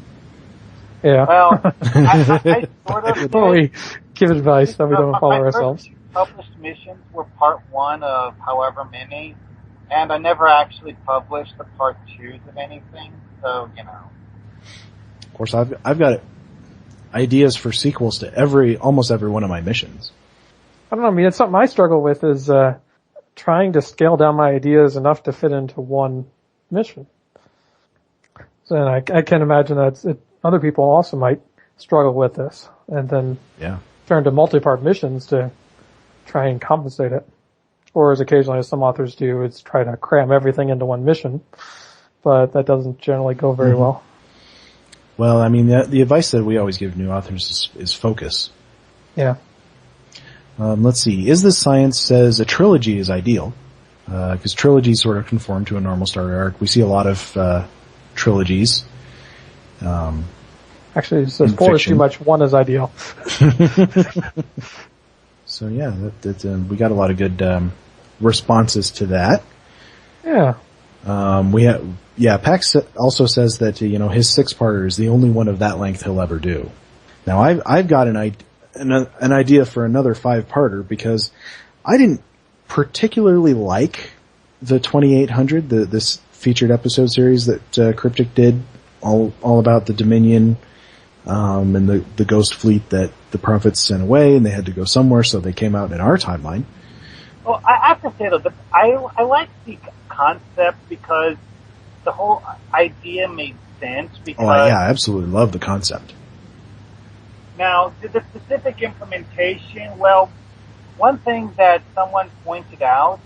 Speaker 2: Yeah.
Speaker 3: Well, I sort of
Speaker 2: before we give advice that we don't follow ourselves.
Speaker 3: Published missions were part 1 of however many, and I never actually published the part 2s of anything, so,
Speaker 1: Of course, I've got ideas for sequels to almost every one of my missions.
Speaker 2: I don't know, it's something I struggle with is, trying to scale down my ideas enough to fit into one mission. So I can imagine that other people also might struggle with this, and then turn to multi-part missions to try and compensate it. Or as occasionally as some authors do, it's try to cram everything into one mission, but that doesn't generally go very well.
Speaker 1: Well, the advice that we always give new authors is focus.
Speaker 2: Yeah.
Speaker 1: Let's see. Is This Science says a trilogy is ideal, because trilogies sort of conform to a normal story arc. We see a lot of trilogies.
Speaker 2: Actually, it says 4 is too much, 1 is ideal.
Speaker 1: So yeah, we got a lot of good responses to that.
Speaker 2: Yeah.
Speaker 1: Pax also says that his 6-parter is the only one of that length he'll ever do. Now I've got an idea for another 5-parter because I didn't particularly like the 2800, this featured episode series that Cryptic did, all about the Dominion and the Ghost Fleet that the Prophets sent away, and they had to go somewhere, so they came out in our timeline.
Speaker 3: Well, I have to say though, that I like the concept because the whole idea made sense. Because
Speaker 1: I absolutely love the concept.
Speaker 3: Now, the specific implementation, well, one thing that someone pointed out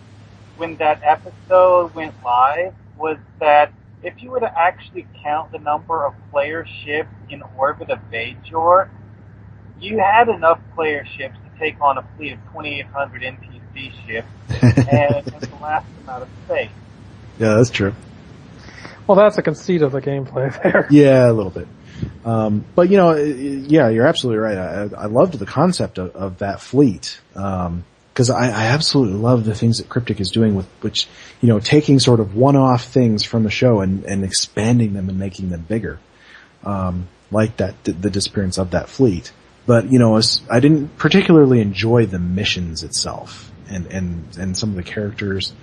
Speaker 3: when that episode went live was that if you were to actually count the number of player ships in orbit of Bajor, you had enough player ships to take on a fleet of 2,800 NPC ships and blast them out of space.
Speaker 1: Yeah, that's true.
Speaker 2: Well, that's a conceit of the gameplay there.
Speaker 1: Yeah, a little bit. But you're absolutely right. I loved the concept of that fleet. Cause I absolutely love the things that Cryptic is doing with which, taking sort of one-off things from the show and expanding them and making them bigger. Like the disappearance of that fleet. But, I didn't particularly enjoy the missions itself and some of the characters.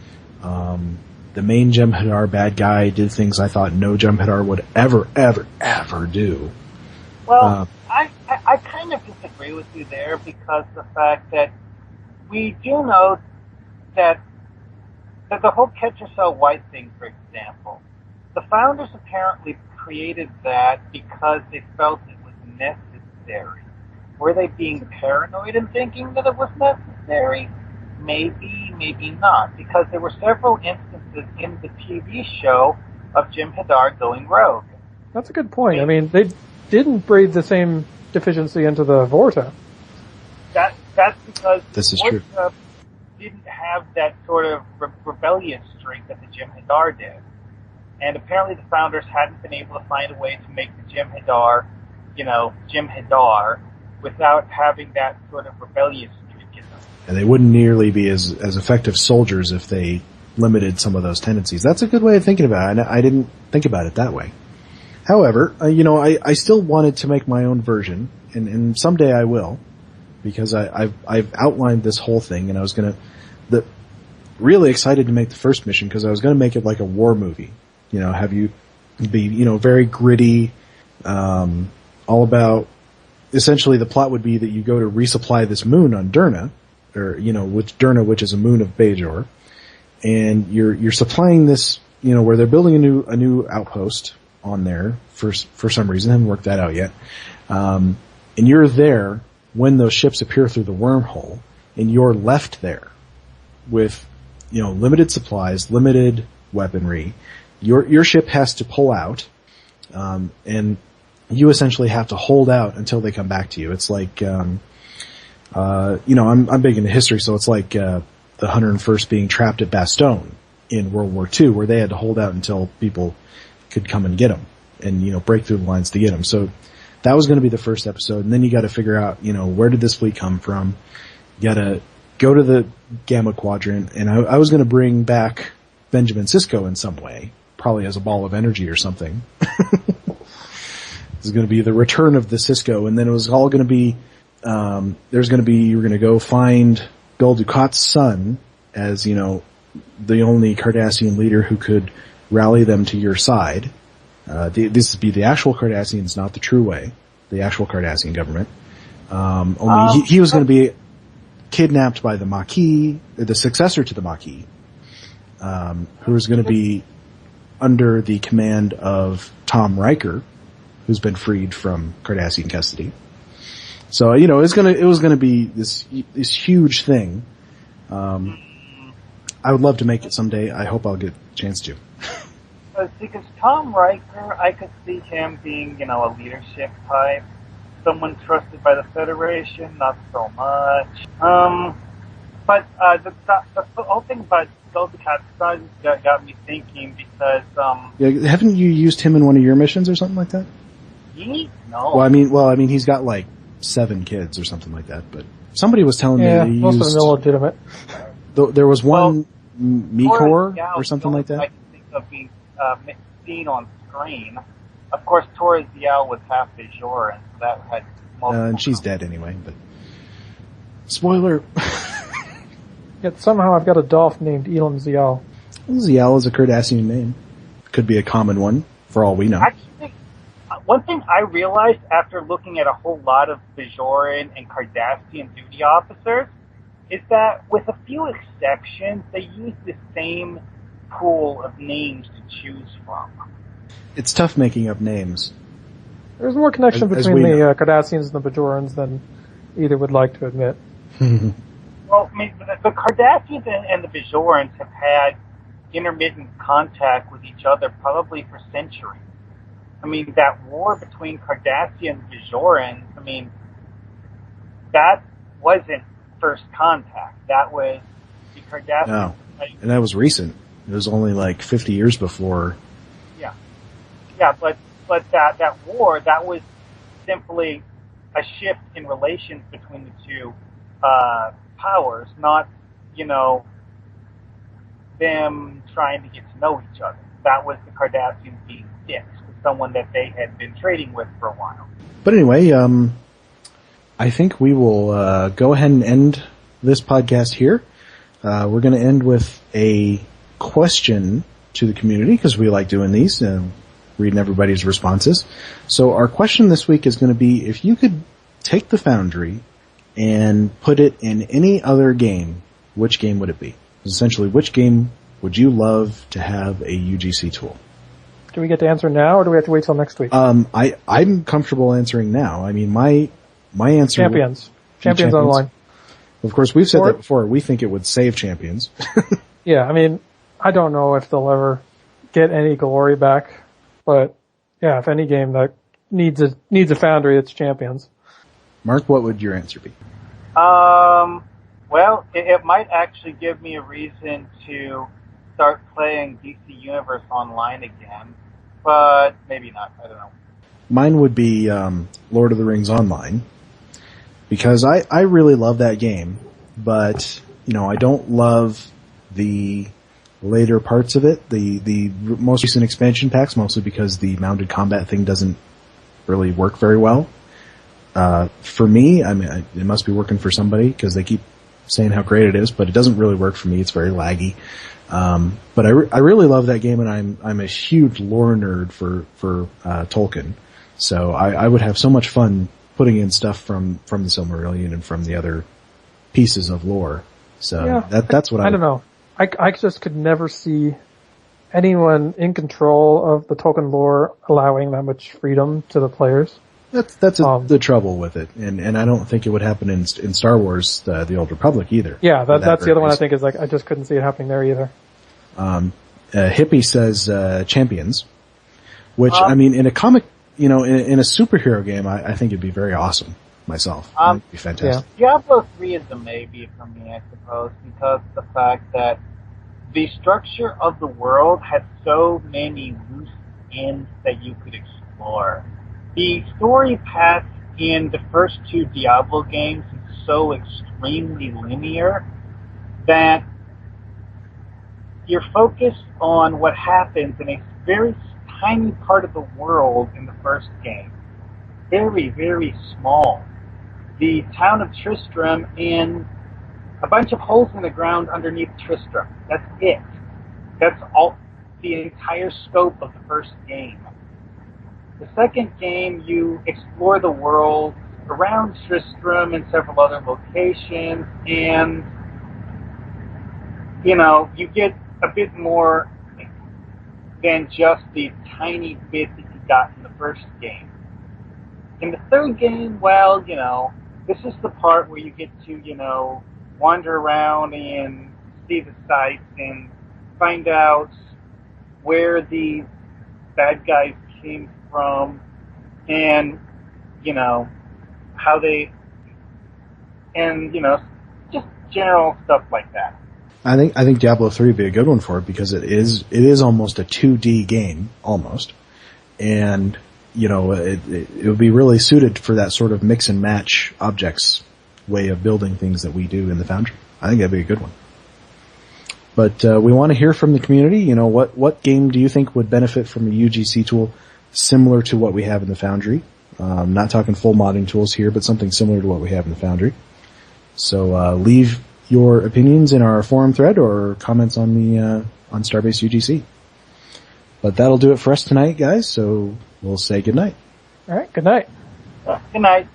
Speaker 1: The main Jem'Hadar bad guy did things I thought no Jem'Hadar would ever do.
Speaker 3: Well, I kind of disagree with you there because the fact that we do know that the whole Catch Yourself White thing, for example, the founders apparently created that because they felt it was necessary. Were they being paranoid and thinking that it was necessary? Maybe, maybe not, because there were several instances in the TV show of Jem'Hadar going rogue.
Speaker 2: That's a good point. They didn't breed the same deficiency into the Vorta.
Speaker 3: That's because
Speaker 1: this is true.
Speaker 3: Didn't have that sort of rebellious streak that the Jem'Hadar did. And apparently the founders hadn't been able to find a way to make the Jem'Hadar, Jem'Hadar, without having that sort of rebellious streak in them.
Speaker 1: And they wouldn't nearly be as effective soldiers if they limited some of those tendencies. That's a good way of thinking about it. I didn't think about it that way. However, I still wanted to make my own version, and someday I will. Because I've outlined this whole thing, and I was gonna. really excited to make the first mission because I was going to make it like a war movie. Have you be, very gritty, all about, essentially the plot would be that you go to resupply this moon on Durna, or, which is a moon of Bajor, and you're supplying this, where they're building a new outpost on there for some reason. I haven't worked that out yet. And you're there when those ships appear through the wormhole, and you're left there with, limited supplies, limited weaponry. Your ship has to pull out, and you essentially have to hold out until they come back to you. It's like, I'm big into history, so it's like, the 101st being trapped at Bastogne in World War II, where they had to hold out until people could come and get them and, break through the lines to get them. So that was going to be the first episode. And then you got to figure out, where did this fleet come from? You got to go to the Gamma Quadrant, and I was going to bring back Benjamin Sisko in some way, probably as a ball of energy or something. This is going to be the return of the Sisko, and then it was all going to be, you were going to go find Gul Dukat's son as, the only Cardassian leader who could rally them to your side. This would be the actual Cardassians, not the true way, the actual Cardassian government. Only he was going to be kidnapped by the Maquis, the successor to the Maquis, who was going to be under the command of Tom Riker, who's been freed from Cardassian custody. So, it was gonna be this huge thing. I would love to make it someday. I hope I'll get a chance to.
Speaker 3: Because Tom Riker, I could see him being, a leadership type. Someone trusted by the Federation, not so much. But the whole thing about Gul Dukat's son got me thinking because,
Speaker 1: haven't you used him in one of your missions or something like that?
Speaker 3: No.
Speaker 1: Well, I mean, he's got like 7 kids or something like that, but somebody was telling me that he
Speaker 2: most
Speaker 1: used,
Speaker 2: of them are legitimate.
Speaker 1: There was one Mikor or something like that.
Speaker 3: I can think of being seen on screen. Of course, Tora Ziyal was half Bajoran, so that had multiple.
Speaker 1: And she's dead anyway, but spoiler.
Speaker 2: Yet somehow I've got a Dolph named Elam Ziyal.
Speaker 1: Ziyal is a Cardassian name. Could be a common one, for all we know.
Speaker 3: Actually, one thing I realized after looking at a whole lot of Bajoran and Cardassian duty officers is that, with a few exceptions, they use the same pool of names to choose from.
Speaker 1: It's tough making up names.
Speaker 2: There's more connection between the Cardassians and the Bajorans than either would like to admit.
Speaker 3: Well, I mean, the Cardassians and the Bajorans have had intermittent contact with each other probably for centuries. I mean, that war between Cardassian and Bajorans, I mean, that wasn't first contact. That was the Cardassians.
Speaker 1: No. And that was recent. It was only like 50 years before.
Speaker 3: Yeah, but that war, that was simply a shift in relations between the two powers, not, them trying to get to know each other. That was the Cardassians being dicks with someone that they had been trading with for a while.
Speaker 1: But anyway, I think we will go ahead and end this podcast here. We're going to end with a question to the community because we like doing these, reading everybody's responses. So our question this week is going to be, if you could take the Foundry and put it in any other game, which game would it be? Essentially, which game would you love to have a UGC tool?
Speaker 2: Do we get to answer now, or do we have to wait till next week?
Speaker 1: I'm comfortable answering now. I mean, my answer...
Speaker 2: Champions Online.
Speaker 1: Of course, we've said that before. We think it would save Champions.
Speaker 2: Yeah, I mean, I don't know if they'll ever get any glory back, but yeah, if any game that needs a Foundry, it's Champions.
Speaker 1: Mark, what would your answer be?
Speaker 3: Well, it might actually give me a reason to start playing DC Universe Online again, but maybe not. I don't know.
Speaker 1: Mine would be Lord of the Rings Online, because I really love that game, but I don't love the later parts of it, the most recent expansion packs, mostly because the mounted combat thing doesn't really work very well. For me, I mean, it must be working for somebody because they keep saying how great it is, but it doesn't really work for me. It's very laggy. But I really love that game, and I'm a huge lore nerd for Tolkien. So I would have so much fun putting in stuff from the Silmarillion and from the other pieces of lore. So
Speaker 2: yeah,
Speaker 1: that's what I
Speaker 2: don't know. I just could never see anyone in control of the Tolkien lore allowing that much freedom to the players.
Speaker 1: That's the trouble with it, and I don't think it would happen in Star Wars, the Old Republic either.
Speaker 2: Yeah, that's the other one I think is like, I just couldn't see it happening there either.
Speaker 1: Hippie says, Champions, which, I mean, in a comic, in a superhero game, I think it'd be very awesome myself. It'd be fantastic.
Speaker 3: Yeah. Diablo 3 is a maybe for me, I suppose, because of the fact that the structure of the world has so many loose ends that you could explore. The story path in the first two Diablo games is so extremely linear that you're focused on what happens in a very tiny part of the world in the first game. Very, very small. The town of Tristram and a bunch of holes in the ground underneath Tristram. That's it. That's all, the entire scope of the first game. The second game, you explore the world around Tristram and several other locations, and, you get a bit more than just the tiny bit that you got in the first game. In the third game, well, this is the part where you get to, wander around and see the sights and find out where the bad guys came from, and how they, and just general stuff like that.
Speaker 1: I think Diablo 3 would be a good one for it, because it is almost a 2D game, almost, and it would be really suited for that sort of mix and match objects way of building things that we do in the Foundry. I think that'd be a good one. But we want to hear from the community. What game do you think would benefit from a UGC tool similar to what we have in the Foundry? Not talking full modding tools here, but something similar to what we have in the Foundry. So leave your opinions in our forum thread or comments on the on Starbase UGC. But that'll do it for us tonight, guys. So we'll say good night.
Speaker 2: All right, good night.
Speaker 3: Good night.